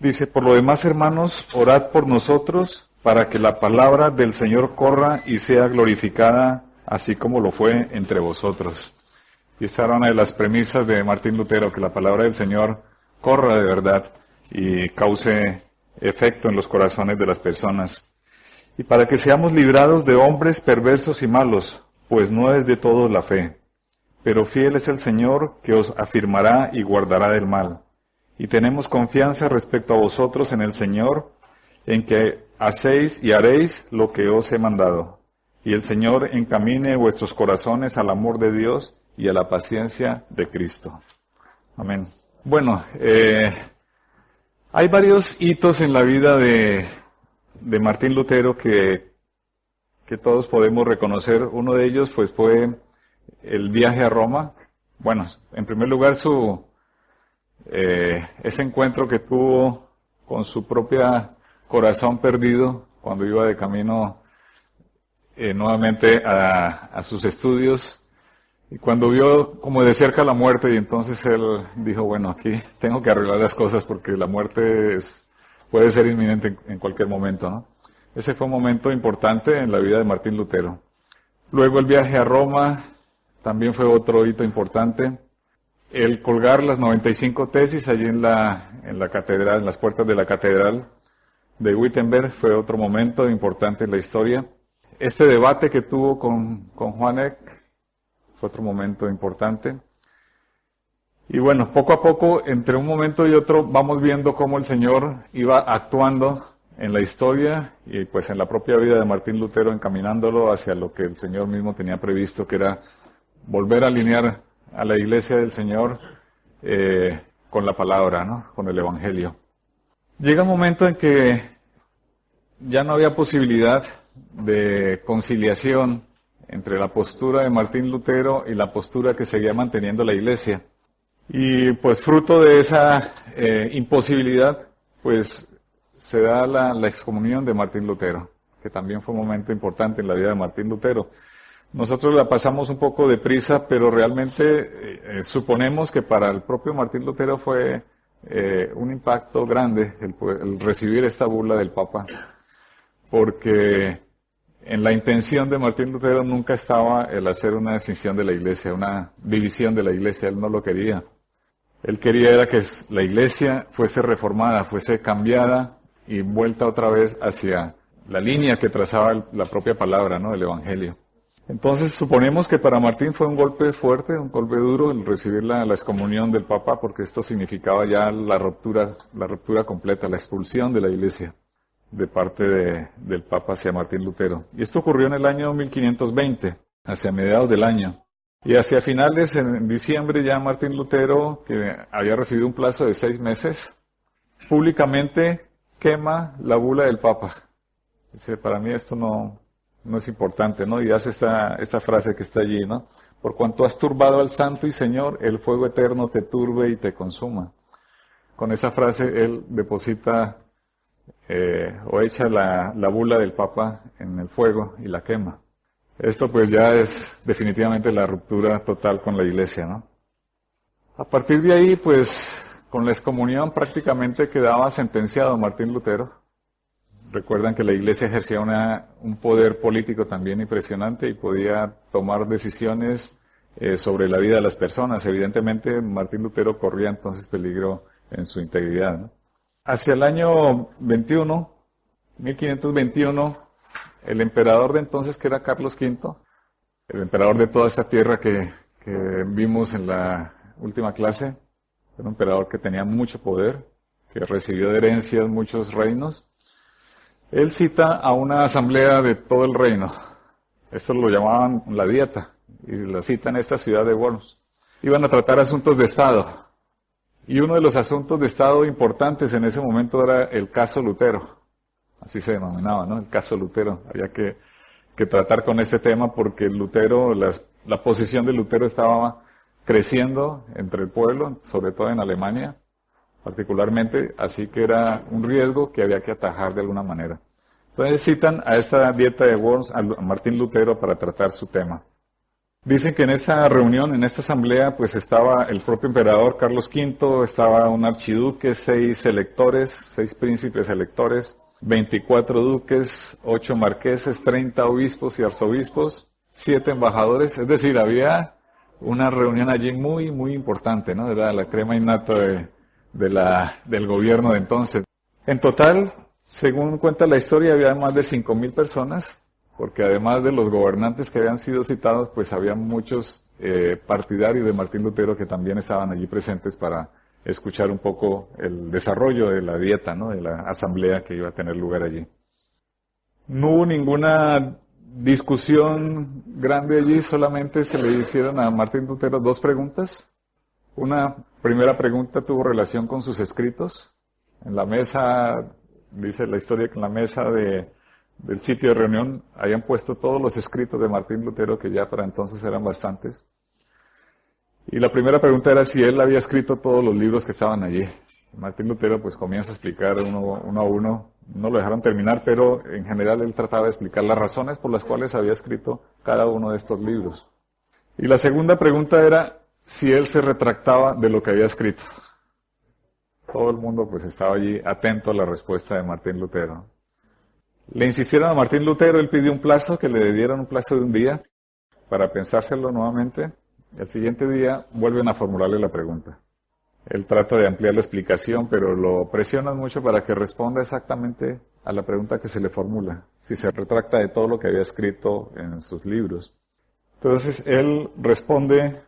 Speaker 1: Dice, por lo demás, hermanos, orad por nosotros para que la palabra del Señor corra y sea glorificada, así como lo fue entre vosotros. Y esta era una de las premisas de Martín Lutero, que la palabra del Señor corra de verdad y cause efecto en los corazones de las personas. Y para que seamos librados de hombres perversos y malos, pues no es de todos la fe. Pero fiel es el Señor que os afirmará y guardará del mal. Y tenemos confianza respecto a vosotros en el Señor, en que hacéis y haréis lo que os he mandado. Y el Señor encamine vuestros corazones al amor de Dios y a la paciencia de Cristo. Amén. Bueno, hay varios hitos en la vida de Martín Lutero que todos podemos reconocer. Uno de ellos pues fue el viaje a Roma. Bueno, en primer lugar ese encuentro que tuvo con su propia corazón perdido cuando iba de camino nuevamente a sus estudios, y cuando vio como de cerca la muerte, y entonces él dijo, bueno, aquí tengo que arreglar las cosas porque la muerte puede ser inminente en cualquier momento, ¿no? Ese fue un momento importante en la vida de Martín Lutero. Luego el viaje a Roma también fue otro hito importante. El colgar las 95 tesis allí en la catedral, en las puertas de la catedral de Wittenberg, fue otro momento importante en la historia. Este debate que tuvo con Juan Eck fue otro momento importante. Y bueno, poco a poco, entre un momento y otro, vamos viendo cómo el Señor iba actuando en la historia y pues en la propia vida de Martín Lutero, encaminándolo hacia lo que el Señor mismo tenía previsto, que era volver a alinear a la Iglesia del Señor con la palabra, ¿no? Con el Evangelio. Llega un momento en que ya no había posibilidad de conciliación entre la postura de Martín Lutero y la postura que seguía manteniendo la Iglesia. Y pues fruto de esa imposibilidad, pues se da la excomunión de Martín Lutero, que también fue un momento importante en la vida de Martín Lutero. Nosotros la pasamos un poco deprisa, pero realmente suponemos que para el propio Martín Lutero fue un impacto grande el recibir esta burla del Papa, porque en la intención de Martín Lutero nunca estaba el hacer una escisión de la Iglesia, una división de la Iglesia, él no lo quería. Él quería era que la Iglesia fuese reformada, fuese cambiada y vuelta otra vez hacia la línea que trazaba la propia palabra, ¿no? Del Evangelio. Entonces suponemos que para Martín fue un golpe fuerte, un golpe duro el recibir la excomunión del Papa, porque esto significaba ya la ruptura completa, la expulsión de la Iglesia de parte del Papa hacia Martín Lutero. Y esto ocurrió en el año 1520, hacia mediados del año. Y hacia finales, en diciembre, ya Martín Lutero, que había recibido un plazo de 6 meses, públicamente quema la bula del Papa. Dice, para mí esto no es importante, ¿no? Y hace esta frase que está allí, ¿no? Por cuanto has turbado al Santo y Señor, el fuego eterno te turbe y te consuma. Con esa frase él deposita o echa la bula del Papa en el fuego y la quema. Esto pues ya es definitivamente la ruptura total con la Iglesia, ¿no? A partir de ahí, pues, con la excomunión prácticamente quedaba sentenciado Martín Lutero. Recuerdan que la Iglesia ejercía un poder político también impresionante y podía tomar decisiones sobre la vida de las personas. Evidentemente, Martín Lutero corría entonces peligro en su integridad, ¿no? Hacia el año 1521, el emperador de entonces, que era Carlos V, el emperador de toda esta tierra que vimos en la última clase, era un emperador que tenía mucho poder, que recibió de herencias muchos reinos. Él cita a una asamblea de todo el reino. Esto lo llamaban la Dieta, y la cita en esta ciudad de Worms. Iban a tratar asuntos de Estado. Y uno de los asuntos de Estado importantes en ese momento era el caso Lutero. Así se denominaba, ¿no? El caso Lutero. Había que tratar con este tema porque Lutero, la posición de Lutero estaba creciendo entre el pueblo, sobre todo en Alemania, particularmente, así que era un riesgo que había que atajar de alguna manera. Entonces citan a esta Dieta de Worms a Martín Lutero para tratar su tema. Dicen que en esta reunión, en esta asamblea, pues estaba el propio emperador Carlos V, estaba un archiduque, 6 electores, 6 príncipes electores, 24 duques, 8 marqueses, 30 obispos y arzobispos, 7 embajadores, es decir, había una reunión allí muy, muy importante, ¿no? Era la crema innata del gobierno de entonces. En total, según cuenta la historia, había más de 5.000 personas, porque además de los gobernantes que habían sido citados, pues había muchos partidarios de Martín Lutero que también estaban allí presentes para escuchar un poco el desarrollo de la dieta, ¿no? De la asamblea que iba a tener lugar allí. No hubo ninguna discusión grande allí, solamente se le hicieron a Martín Lutero 2 preguntas. Una primera pregunta tuvo relación con sus escritos. En la mesa, dice la historia que en la mesa del sitio de reunión habían puesto todos los escritos de Martín Lutero, que ya para entonces eran bastantes. Y la primera pregunta era si él había escrito todos los libros que estaban allí. Martín Lutero pues comienza a explicar uno a uno, no lo dejaron terminar, pero en general él trataba de explicar las razones por las cuales había escrito cada uno de estos libros. Y la segunda pregunta era si él se retractaba de lo que había escrito. Todo el mundo pues estaba allí atento a la respuesta de Martín Lutero. Le insistieron a Martín Lutero, él pidió un plazo, que le dieran un plazo de un día para pensárselo nuevamente. El siguiente día vuelven a formularle la pregunta. Él trata de ampliar la explicación, pero lo presionan mucho para que responda exactamente a la pregunta que se le formula, si se retracta de todo lo que había escrito en sus libros. Entonces él responde,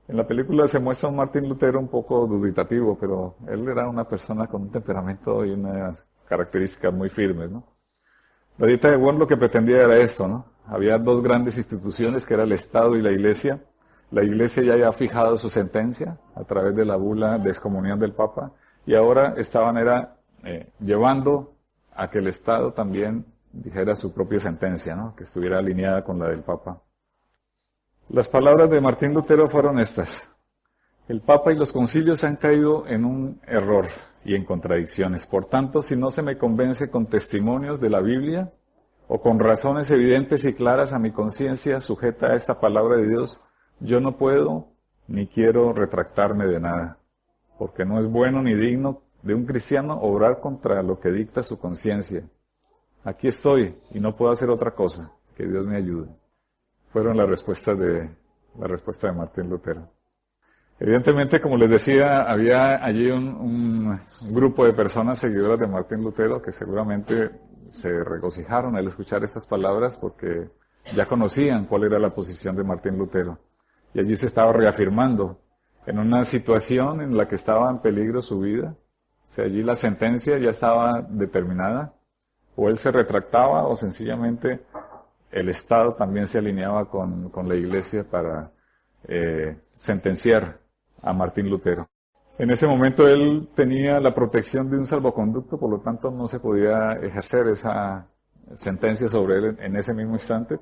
Speaker 1: en la película se muestra a un Martín Lutero un poco dubitativo, pero él era una persona con un temperamento y unas características muy firmes, ¿no? La Dieta de Worms lo que pretendía era esto, ¿no? Había 2 grandes instituciones, que era el Estado y la Iglesia. La Iglesia ya había fijado su sentencia a través de la bula de excomunión del Papa, y ahora estaban llevando a que el Estado también dijera su propia sentencia, ¿no? Que estuviera alineada con la del Papa. Las palabras de Martín Lutero fueron estas: el Papa y los concilios han caído en un error y en contradicciones. Por tanto, si no se me convence con testimonios de la Biblia o con razones evidentes y claras a mi conciencia sujeta a esta palabra de Dios, yo no puedo ni quiero retractarme de nada, porque no es bueno ni digno de un cristiano obrar contra lo que dicta su conciencia. Aquí estoy y no puedo hacer otra cosa. Que Dios me ayude. Fueron la respuesta de Martín Lutero. Evidentemente, como les decía, había allí un grupo de personas seguidoras de Martín Lutero que seguramente se regocijaron al escuchar estas palabras porque ya conocían cuál era la posición de Martín Lutero. Y allí se estaba reafirmando en una situación en la que estaba en peligro su vida. O sea, allí la sentencia ya estaba determinada. O él se retractaba o sencillamente el Estado también se alineaba con la Iglesia para sentenciar a Martín Lutero. En ese momento él tenía la protección de un salvoconducto, por lo tanto no se podía ejercer sentencia sobre él en ese mismo instante.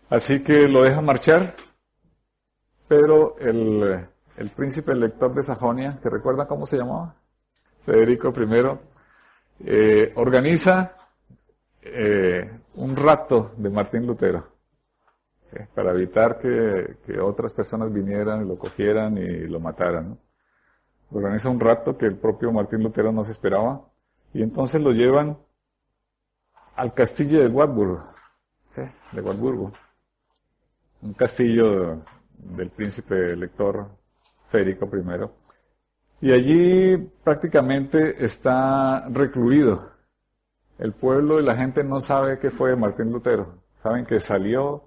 Speaker 1: Así que lo deja marchar, pero el príncipe elector de Sajonia, que recuerda cómo se llamaba, Federico I, organiza un rapto de Martín Lutero, ¿sí? Para evitar que otras personas vinieran y lo cogieran y lo mataran, ¿no? Organiza un rapto que el propio Martín Lutero no se esperaba, y entonces lo llevan al castillo de Wartburg, ¿sí? De Wartburgo, un castillo del príncipe elector Federico I. Y allí prácticamente está recluido. El pueblo y la gente no sabe qué fue de Martín Lutero. Saben que salió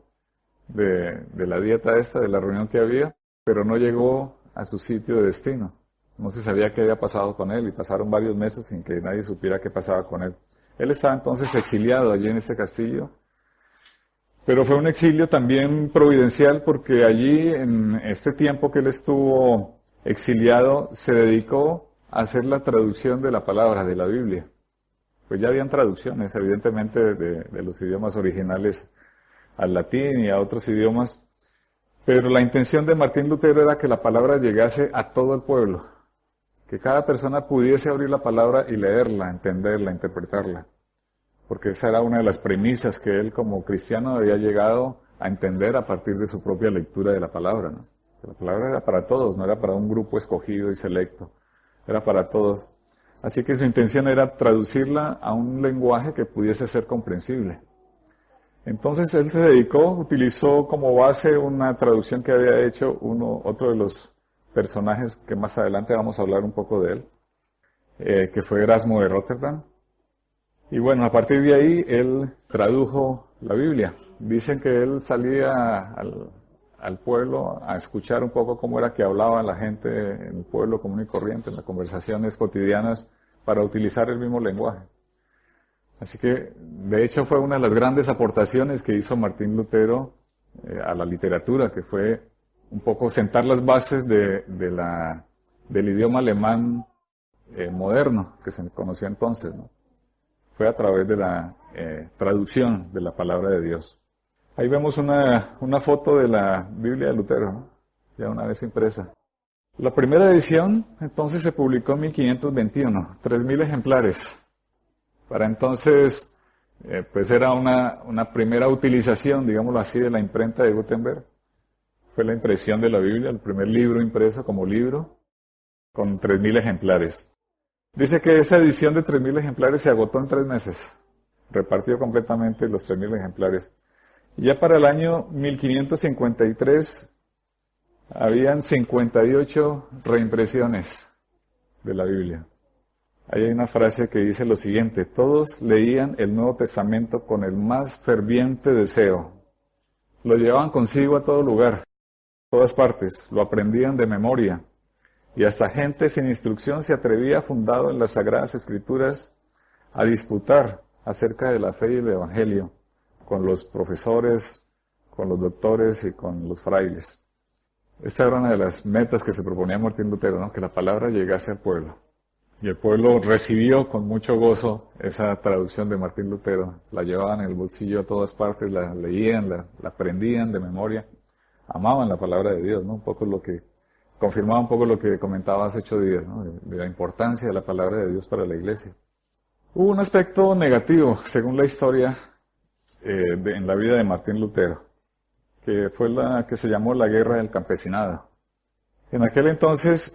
Speaker 1: de la dieta esta, de la reunión que había, pero no llegó a su sitio de destino. No se sabía qué había pasado con él y pasaron varios meses sin que nadie supiera qué pasaba con él. Él estaba entonces exiliado allí en este castillo, pero fue un exilio también providencial porque allí en este tiempo que él estuvo exiliado se dedicó a hacer la traducción de la palabra de la Biblia. Pues ya habían traducciones, evidentemente, de los idiomas originales al latín y a otros idiomas, pero la intención de Martín Lutero era que la palabra llegase a todo el pueblo, que cada persona pudiese abrir la palabra y leerla, entenderla, interpretarla, porque esa era una de las premisas que él como cristiano había llegado a entender a partir de su propia lectura de la palabra, ¿no? La palabra era para todos, no era para un grupo escogido y selecto, era para todos. Así que su intención era traducirla a un lenguaje que pudiese ser comprensible. Entonces él se dedicó, utilizó como base una traducción que había hecho otro de los personajes que más adelante vamos a hablar un poco de él, que fue Erasmo de Rotterdam. Y bueno, a partir de ahí él tradujo la Biblia. Dicen que él salía al pueblo a escuchar un poco cómo era que hablaba la gente en el pueblo común y corriente, en las conversaciones cotidianas, para utilizar el mismo lenguaje. Así que, de hecho, fue una de las grandes aportaciones que hizo Martín Lutero a la literatura, que fue un poco sentar las bases del idioma alemán moderno, que se conoció entonces, ¿no? Fue a través de la traducción de la palabra de Dios. Ahí vemos una foto de la Biblia de Lutero, ¿no? Ya una vez impresa. La primera edición, entonces, se publicó en 1521, 3.000 ejemplares. Para entonces, pues era una primera utilización, digámoslo así, de la imprenta de Gutenberg. Fue la impresión de la Biblia, el primer libro impreso como libro, con 3.000 ejemplares. Dice que esa edición de 3.000 ejemplares se agotó en 3 meses. Repartió completamente los 3.000 ejemplares. Y ya para el año 1553 habían 58 reimpresiones de la Biblia. Ahí hay una frase que dice lo siguiente: todos leían el Nuevo Testamento con el más ferviente deseo. Lo llevaban consigo a todo lugar, a todas partes, lo aprendían de memoria. Y hasta gente sin instrucción se atrevía, fundado en las Sagradas Escrituras, a disputar acerca de la fe y el Evangelio con los profesores, con los doctores y con los frailes. Esta era una de las metas que se proponía Martín Lutero, ¿no? Que la palabra llegase al pueblo. Y el pueblo recibió con mucho gozo esa traducción de Martín Lutero. La llevaban en el bolsillo a todas partes, la leían, la aprendían de memoria. Amaban la palabra de Dios, ¿no? Un poco confirmaba un poco lo que comentaba hace 8 días, ¿no? De la importancia de la palabra de Dios para la iglesia. Hubo un aspecto negativo, según la historia, en la vida de Martín Lutero, que fue la que se llamó la Guerra del Campesinado. En aquel entonces,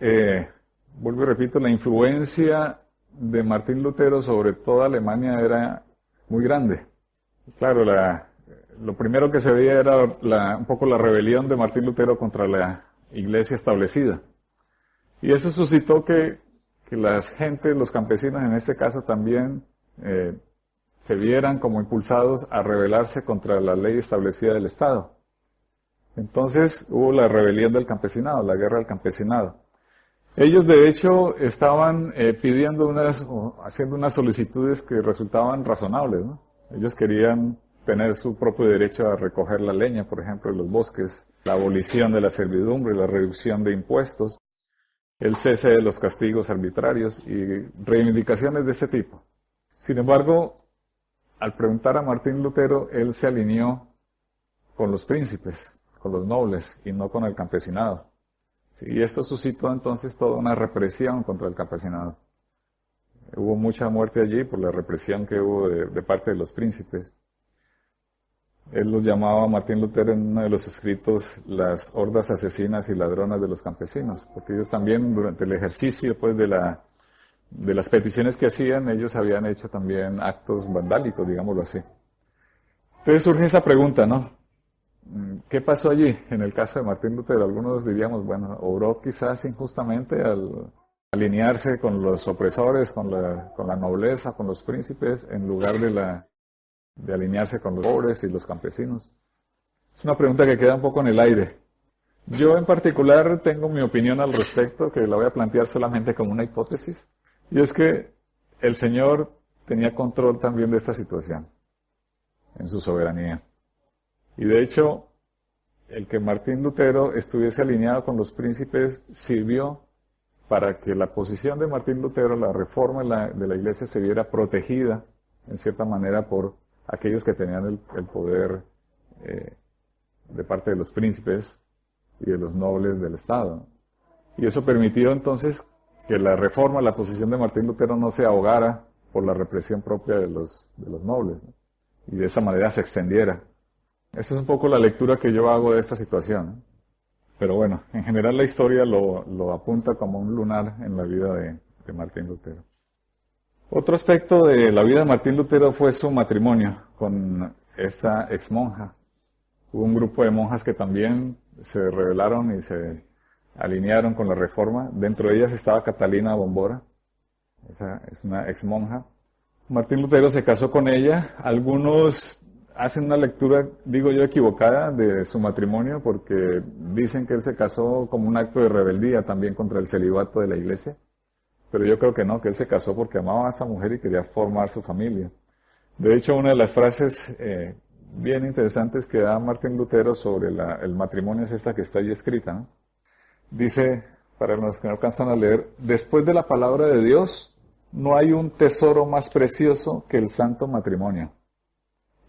Speaker 1: vuelvo y repito, la influencia de Martín Lutero sobre toda Alemania era muy grande. Claro, lo primero que se veía era un poco la rebelión de Martín Lutero contra la iglesia establecida. Y eso suscitó que las gentes, los campesinos en este caso también, se vieran como impulsados a rebelarse contra la ley establecida del Estado. Entonces hubo la rebelión del campesinado, la guerra del campesinado. Ellos de hecho estaban haciendo unas solicitudes que resultaban razonables, ¿no? Ellos querían tener su propio derecho a recoger la leña, por ejemplo, de los bosques, la abolición de la servidumbre, la reducción de impuestos, el cese de los castigos arbitrarios y reivindicaciones de este tipo. Sin embargo, al preguntar a Martín Lutero, él se alineó con los príncipes, con los nobles, y no con el campesinado. Sí, y esto suscitó entonces toda una represión contra el campesinado. Hubo mucha muerte allí por la represión que hubo de parte de los príncipes. Él los llamaba, Martín Lutero, en uno de los escritos, las hordas asesinas y ladronas de los campesinos, porque ellos también, durante el ejercicio pues de las peticiones que hacían, ellos habían hecho también actos vandálicos, digámoslo así. Entonces surge esa pregunta, ¿no? ¿Qué pasó allí en el caso de Martín Lutero? Algunos diríamos, bueno, obró quizás injustamente al alinearse con los opresores, con la nobleza, con los príncipes, en lugar de alinearse con los pobres y los campesinos. Es una pregunta que queda un poco en el aire. Yo en particular tengo mi opinión al respecto, que la voy a plantear solamente como una hipótesis, y es que el Señor tenía control también de esta situación, en su soberanía. Y de hecho, el que Martín Lutero estuviese alineado con los príncipes sirvió para que la posición de Martín Lutero, la reforma de la Iglesia, se viera protegida, en cierta manera, por aquellos que tenían el poder de parte de los príncipes y de los nobles del Estado. Y eso permitió entonces que la reforma, la posición de Martín Lutero no se ahogara por la represión propia de los nobles, ¿no? Y de esa manera se extendiera. Esa es un poco la lectura que yo hago de esta situación, ¿no? Pero bueno, en general la historia lo apunta como un lunar en la vida de Martín Lutero. Otro aspecto de la vida de Martín Lutero fue su matrimonio con esta ex monja. Hubo un grupo de monjas que también se rebelaron y se alinearon con la reforma. Dentro de ellas estaba Catalina Bombora, esa es una ex monja. Martín Lutero se casó con ella. Algunos hacen una lectura, digo yo, equivocada de su matrimonio porque dicen que él se casó como un acto de rebeldía también contra el celibato de la Iglesia. Pero yo creo que no, que él se casó porque amaba a esta mujer y quería formar su familia. De hecho, una de las frases bien interesantes que da Martín Lutero sobre el matrimonio es esta que está ahí escrita, ¿no? Dice, para los que no alcanzan a leer, después de la palabra de Dios, no hay un tesoro más precioso que el santo matrimonio.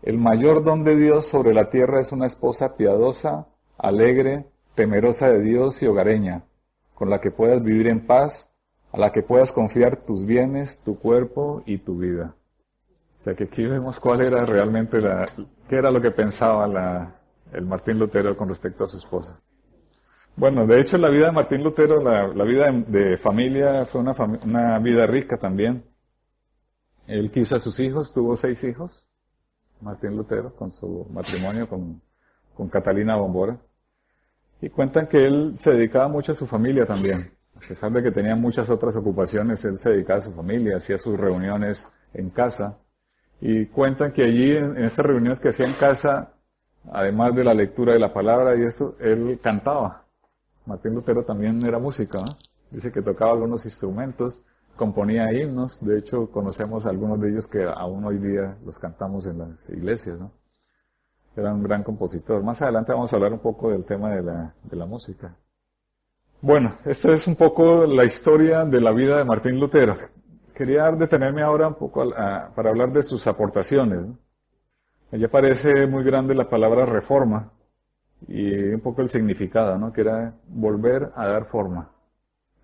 Speaker 1: El mayor don de Dios sobre la tierra es una esposa piadosa, alegre, temerosa de Dios y hogareña, con la que puedas vivir en paz, a la que puedas confiar tus bienes, tu cuerpo y tu vida. O sea que aquí vemos cuál era realmente qué era lo que pensaba el Martín Lutero con respecto a su esposa. Bueno, de hecho la vida de Martín Lutero, la vida de familia fue una vida rica también. Él quiso a sus hijos, tuvo 6 hijos, Martín Lutero, con su matrimonio con Catalina Bombora. Y cuentan que él se dedicaba mucho a su familia también. A pesar de que tenía muchas otras ocupaciones, él se dedicaba a su familia, hacía sus reuniones en casa. Y cuentan que allí, en estas reuniones que hacía en casa, además de la lectura de la palabra y esto, él cantaba. Martín Lutero también era músico, ¿no? Dice que tocaba algunos instrumentos, componía himnos, de hecho conocemos algunos de ellos que aún hoy día los cantamos en las iglesias, ¿no? Era un gran compositor. Más adelante vamos a hablar un poco del tema de la música. Bueno, esta es un poco la historia de la vida de Martín Lutero. Quería detenerme ahora un poco para hablar de sus aportaciones, ¿no? Allí aparece muy grande la palabra reforma y un poco el significado, ¿no? Que era volver a dar forma.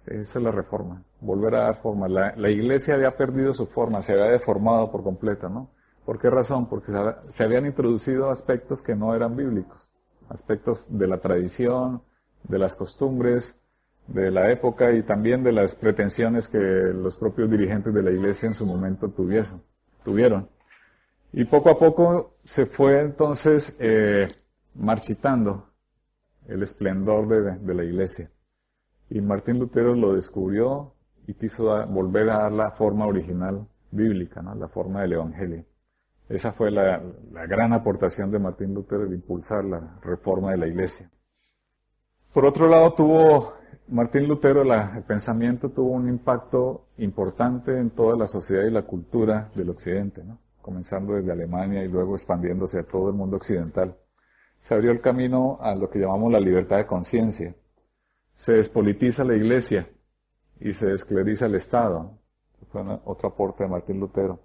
Speaker 1: Esa es la reforma, volver a dar forma. La iglesia había perdido su forma, se había deformado por completo, ¿no? ¿Por qué razón? Porque se habían introducido aspectos que no eran bíblicos, aspectos de la tradición, de las costumbres, de la época y también de las pretensiones que los propios dirigentes de la iglesia en su momento tuvieron. Y poco a poco se fue entonces marchitando el esplendor de la iglesia. Y Martín Lutero lo descubrió y quiso volver a dar la forma original bíblica, ¿no? La forma del Evangelio. Esa fue la gran aportación de Martín Lutero, de impulsar la reforma de la iglesia. Por otro lado, Martín Lutero, el pensamiento tuvo un impacto importante en toda la sociedad y la cultura del occidente, ¿no? Comenzando desde Alemania y luego expandiéndose a todo el mundo occidental. Se abrió el camino a lo que llamamos la libertad de conciencia. Se despolitiza la iglesia y se descleriza el Estado. Fue otro aporte de Martín Lutero.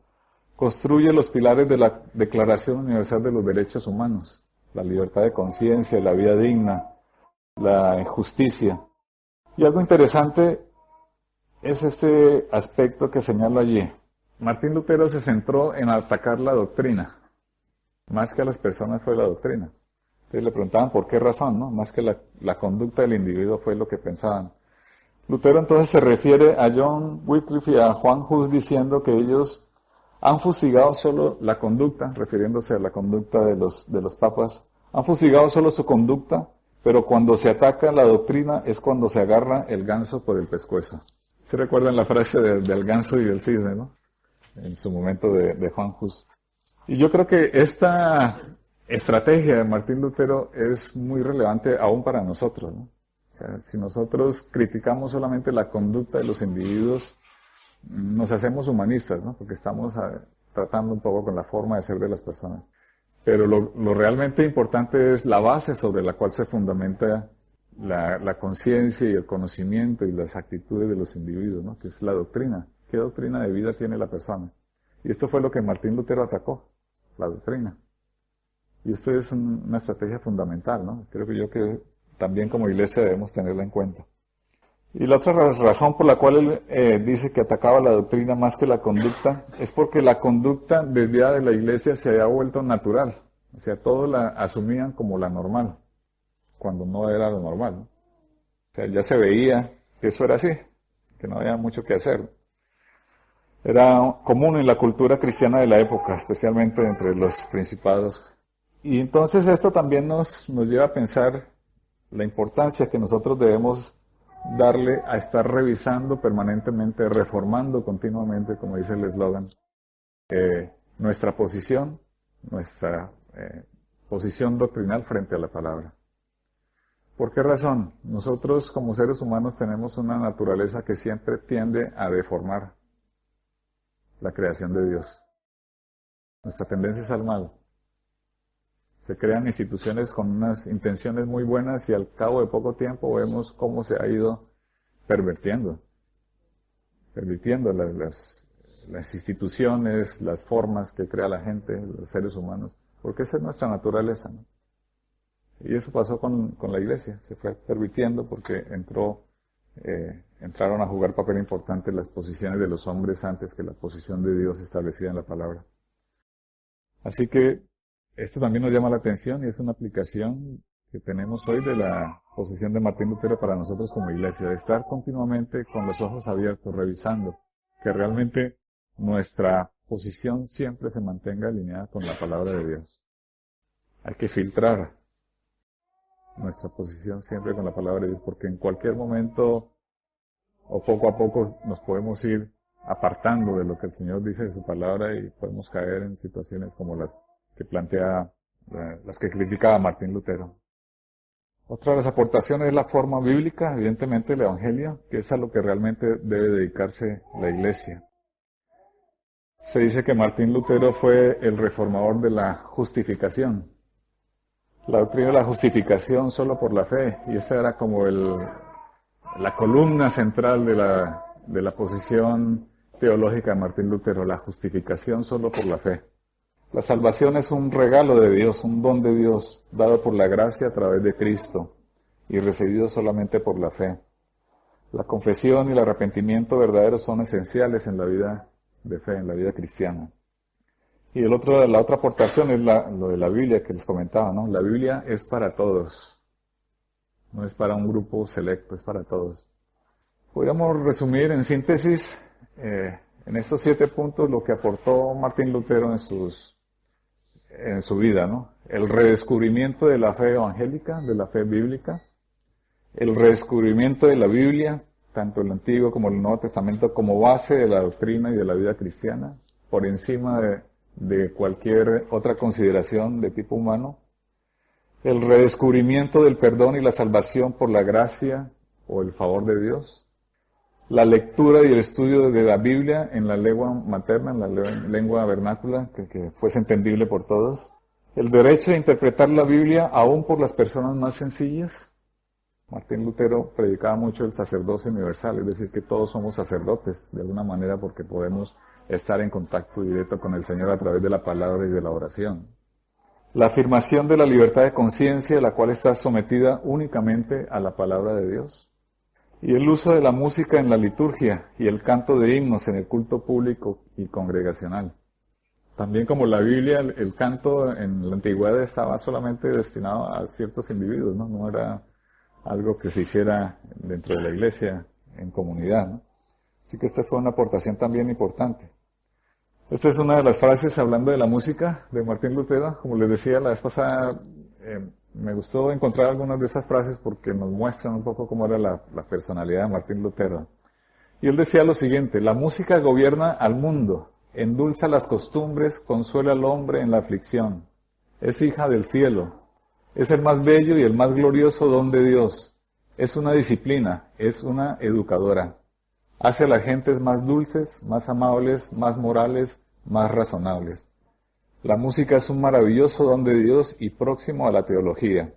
Speaker 1: construye los pilares de la Declaración Universal de los Derechos Humanos, la libertad de conciencia, la vida digna, la justicia. Y algo interesante es este aspecto que señalo allí. Martín Lutero se centró en atacar la doctrina, más que a las personas fue la doctrina. Entonces le preguntaban por qué razón, ¿no? Más que la conducta del individuo fue lo que pensaban. Lutero entonces se refiere a John Wycliffe y a Juan Hus diciendo que ellos han fustigado solo la conducta, refiriéndose a la conducta de los papas, han fustigado solo su conducta, pero cuando se ataca la doctrina es cuando se agarra el ganso por el pescuezo. ¿Se recuerdan la frase del ganso y del cisne, no? En su momento de Juan Hus. Y yo creo que esta estrategia de Martín Lutero es muy relevante aún para nosotros, ¿no? O sea, si nosotros criticamos solamente la conducta de los individuos, nos hacemos humanistas, ¿no? Porque estamos tratando un poco con la forma de ser de las personas. Pero lo realmente importante es la base sobre la cual se fundamenta la conciencia y el conocimiento y las actitudes de los individuos, ¿no? Que es la doctrina. ¿Qué doctrina de vida tiene la persona? Y esto fue lo que Martín Lutero atacó, la doctrina. Y esto es una estrategia fundamental, ¿no? Creo que también como iglesia debemos tenerla en cuenta. Y la otra razón por la cual él dice que atacaba la doctrina más que la conducta es porque la conducta desviada de la iglesia se había vuelto natural. O sea, todos la asumían como la normal, cuando no era lo normal, ¿no? O sea, ya se veía que eso era así, que no había mucho que hacer. Era común en la cultura cristiana de la época, especialmente entre los principados. Y entonces esto también nos lleva a pensar la importancia que nosotros debemos darle a estar revisando permanentemente, reformando continuamente, como dice el eslogan, nuestra posición doctrinal frente a la palabra. ¿Por qué razón? Nosotros como seres humanos tenemos una naturaleza que siempre tiende a deformar la creación de Dios. Nuestra tendencia es al mal. Se crean instituciones con unas intenciones muy buenas y al cabo de poco tiempo vemos cómo se ha ido pervirtiendo las instituciones, las formas que crea la gente, los seres humanos, porque esa es nuestra naturaleza, ¿no? Y eso pasó con la iglesia, se fue pervirtiendo porque entraron a jugar papel importante las posiciones de los hombres antes que la posición de Dios establecida en la palabra. Así que esto también nos llama la atención y es una aplicación que tenemos hoy de la posición de Martín Lutero para nosotros como iglesia, de estar continuamente con los ojos abiertos, revisando, que realmente nuestra posición siempre se mantenga alineada con la palabra de Dios. Hay que filtrar nuestra posición siempre con la palabra de Dios, porque en cualquier momento o poco a poco nos podemos ir apartando de lo que el Señor dice de su palabra y podemos caer en situaciones como las que criticaba Martín Lutero. Otra de las aportaciones es la forma bíblica, evidentemente el Evangelio, que es a lo que realmente debe dedicarse la Iglesia. Se dice que Martín Lutero fue el reformador de la justificación. La doctrina de la justificación solo por la fe, y esa era como la columna central de la posición teológica de Martín Lutero, la justificación solo por la fe. La salvación es un regalo de Dios, un don de Dios, dado por la gracia a través de Cristo y recibido solamente por la fe. La confesión y el arrepentimiento verdaderos son esenciales en la vida de fe, en la vida cristiana. Y la otra aportación es lo de la Biblia que les comentaba, ¿no? La Biblia es para todos, no es para un grupo selecto, es para todos. Podríamos resumir en síntesis en estos 7 puntos lo que aportó Martín Lutero en su vida, ¿no? El redescubrimiento de la fe evangélica, de la fe bíblica, el redescubrimiento de la Biblia, tanto el Antiguo como el Nuevo Testamento, como base de la doctrina y de la vida cristiana, por encima de cualquier otra consideración de tipo humano, el redescubrimiento del perdón y la salvación por la gracia o el favor de Dios, la lectura y el estudio de la Biblia en la lengua materna, en la lengua vernácula, que fuese entendible por todos, el derecho de interpretar la Biblia aún por las personas más sencillas. Martín Lutero predicaba mucho el sacerdocio universal, es decir, que todos somos sacerdotes de alguna manera porque podemos estar en contacto directo con el Señor a través de la palabra y de la oración. La afirmación de la libertad de conciencia, la cual está sometida únicamente a la palabra de Dios. Y el uso de la música en la liturgia y el canto de himnos en el culto público y congregacional. También como la Biblia, el canto en la antigüedad estaba solamente destinado a ciertos individuos, ¿no? No era algo que se hiciera dentro de la iglesia, en comunidad, ¿no? Así que esta fue una aportación también importante. Esta es una de las frases hablando de la música de Martín Lutero. Como les decía la vez pasada, me gustó encontrar algunas de esas frases porque nos muestran un poco cómo era la personalidad de Martín Lutero. Y él decía lo siguiente: la música gobierna al mundo, endulza las costumbres, consuela al hombre en la aflicción. Es hija del cielo, es el más bello y el más glorioso don de Dios. Es una disciplina, es una educadora. Hace a las gentes más dulces, más amables, más morales, más razonables. La música es un maravilloso don de Dios y próximo a la teología.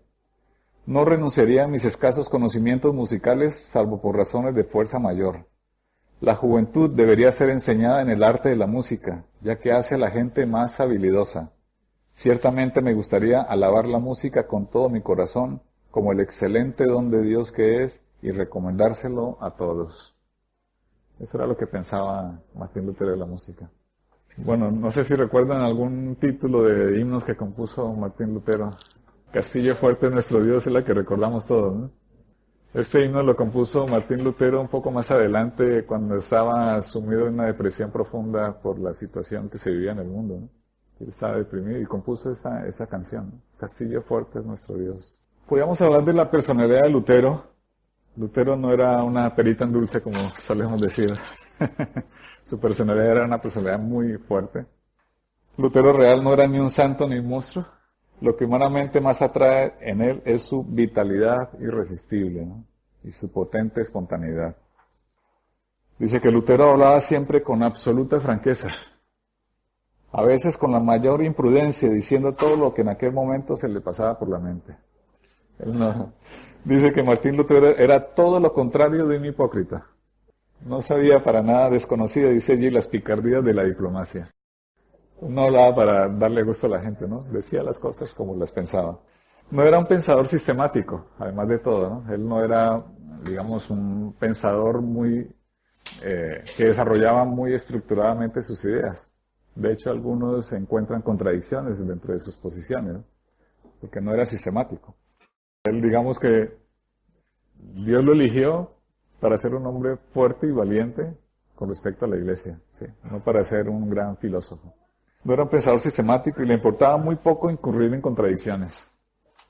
Speaker 1: No renunciaría a mis escasos conocimientos musicales salvo por razones de fuerza mayor. La juventud debería ser enseñada en el arte de la música, ya que hace a la gente más habilidosa. Ciertamente me gustaría alabar la música con todo mi corazón, como el excelente don de Dios que es, y recomendárselo a todos. Eso era lo que pensaba Martín Lutero de la música. Bueno, no sé si recuerdan algún título de himnos que compuso Martín Lutero. Castillo fuerte nuestro Dios es la que recordamos todos, ¿no? Este himno lo compuso Martín Lutero un poco más adelante, cuando estaba sumido en una depresión profunda por la situación que se vivía en el mundo, ¿no? Él estaba deprimido y compuso esa canción, ¿no? Castillo fuerte es nuestro Dios. Podríamos hablar de la personalidad de Lutero. Lutero no era una perita en dulce, como solemos decir. Su personalidad era una personalidad muy fuerte. Lutero real no era ni un santo ni un monstruo. Lo que humanamente más atrae en él es su vitalidad irresistible, ¿no? Y su potente espontaneidad. Dice que Lutero hablaba siempre con absoluta franqueza, a veces con la mayor imprudencia, diciendo todo lo que en aquel momento se le pasaba por la mente. Dice que Martín Lutero era todo lo contrario de un hipócrita. No sabía para nada, desconocido, dice allí, las picardías de la diplomacia. No hablaba para darle gusto a la gente, ¿no? Decía las cosas como las pensaba. No era un pensador sistemático, además de todo, ¿no? Él no era, digamos, un pensador que desarrollaba muy estructuradamente sus ideas. De hecho, algunos encuentran contradicciones dentro de sus posiciones, ¿no? Porque no era sistemático. Él, digamos que Dios lo eligió para ser un hombre fuerte y valiente con respecto a la iglesia, ¿sí? No para ser un gran filósofo. No era un pensador sistemático y le importaba muy poco incurrir en contradicciones.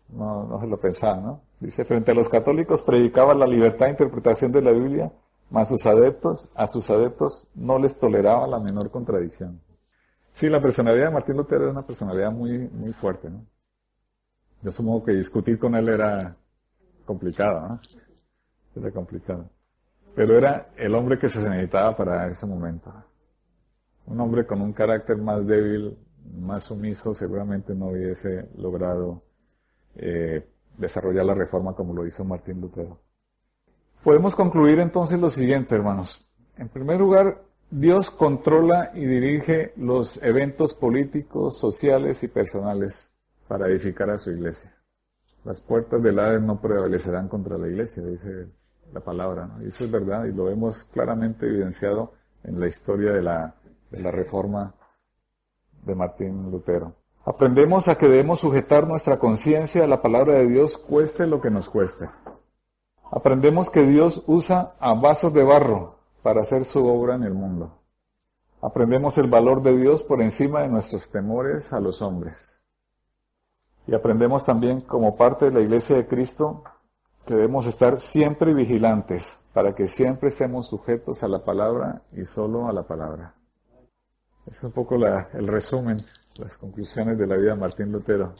Speaker 1: No se lo pensaba, ¿no? Dice, frente a los católicos predicaba la libertad de interpretación de la Biblia, mas a sus adeptos no les toleraba la menor contradicción. Sí, la personalidad de Martín Lutero era una personalidad muy, muy fuerte, ¿no? Yo supongo que discutir con él era complicado, ¿no? Era complicado. Pero era el hombre que se necesitaba para ese momento. Un hombre con un carácter más débil, más sumiso, seguramente no hubiese logrado desarrollar la reforma como lo hizo Martín Lutero. Podemos concluir entonces lo siguiente, hermanos. En primer lugar, Dios controla y dirige los eventos políticos, sociales y personales para edificar a su iglesia. Las puertas del Hades no prevalecerán contra la iglesia, dice la palabra, ¿no? Y eso es verdad y lo vemos claramente evidenciado en la historia de la reforma de Martín Lutero. Aprendemos a que debemos sujetar nuestra conciencia a la palabra de Dios, cueste lo que nos cueste. Aprendemos que Dios usa a vasos de barro para hacer su obra en el mundo. Aprendemos el valor de Dios por encima de nuestros temores a los hombres. Y aprendemos también, como parte de la Iglesia de Cristo, que debemos estar siempre vigilantes para que siempre estemos sujetos a la palabra y solo a la palabra. Es un poco el resumen, las conclusiones de la vida de Martín Lutero.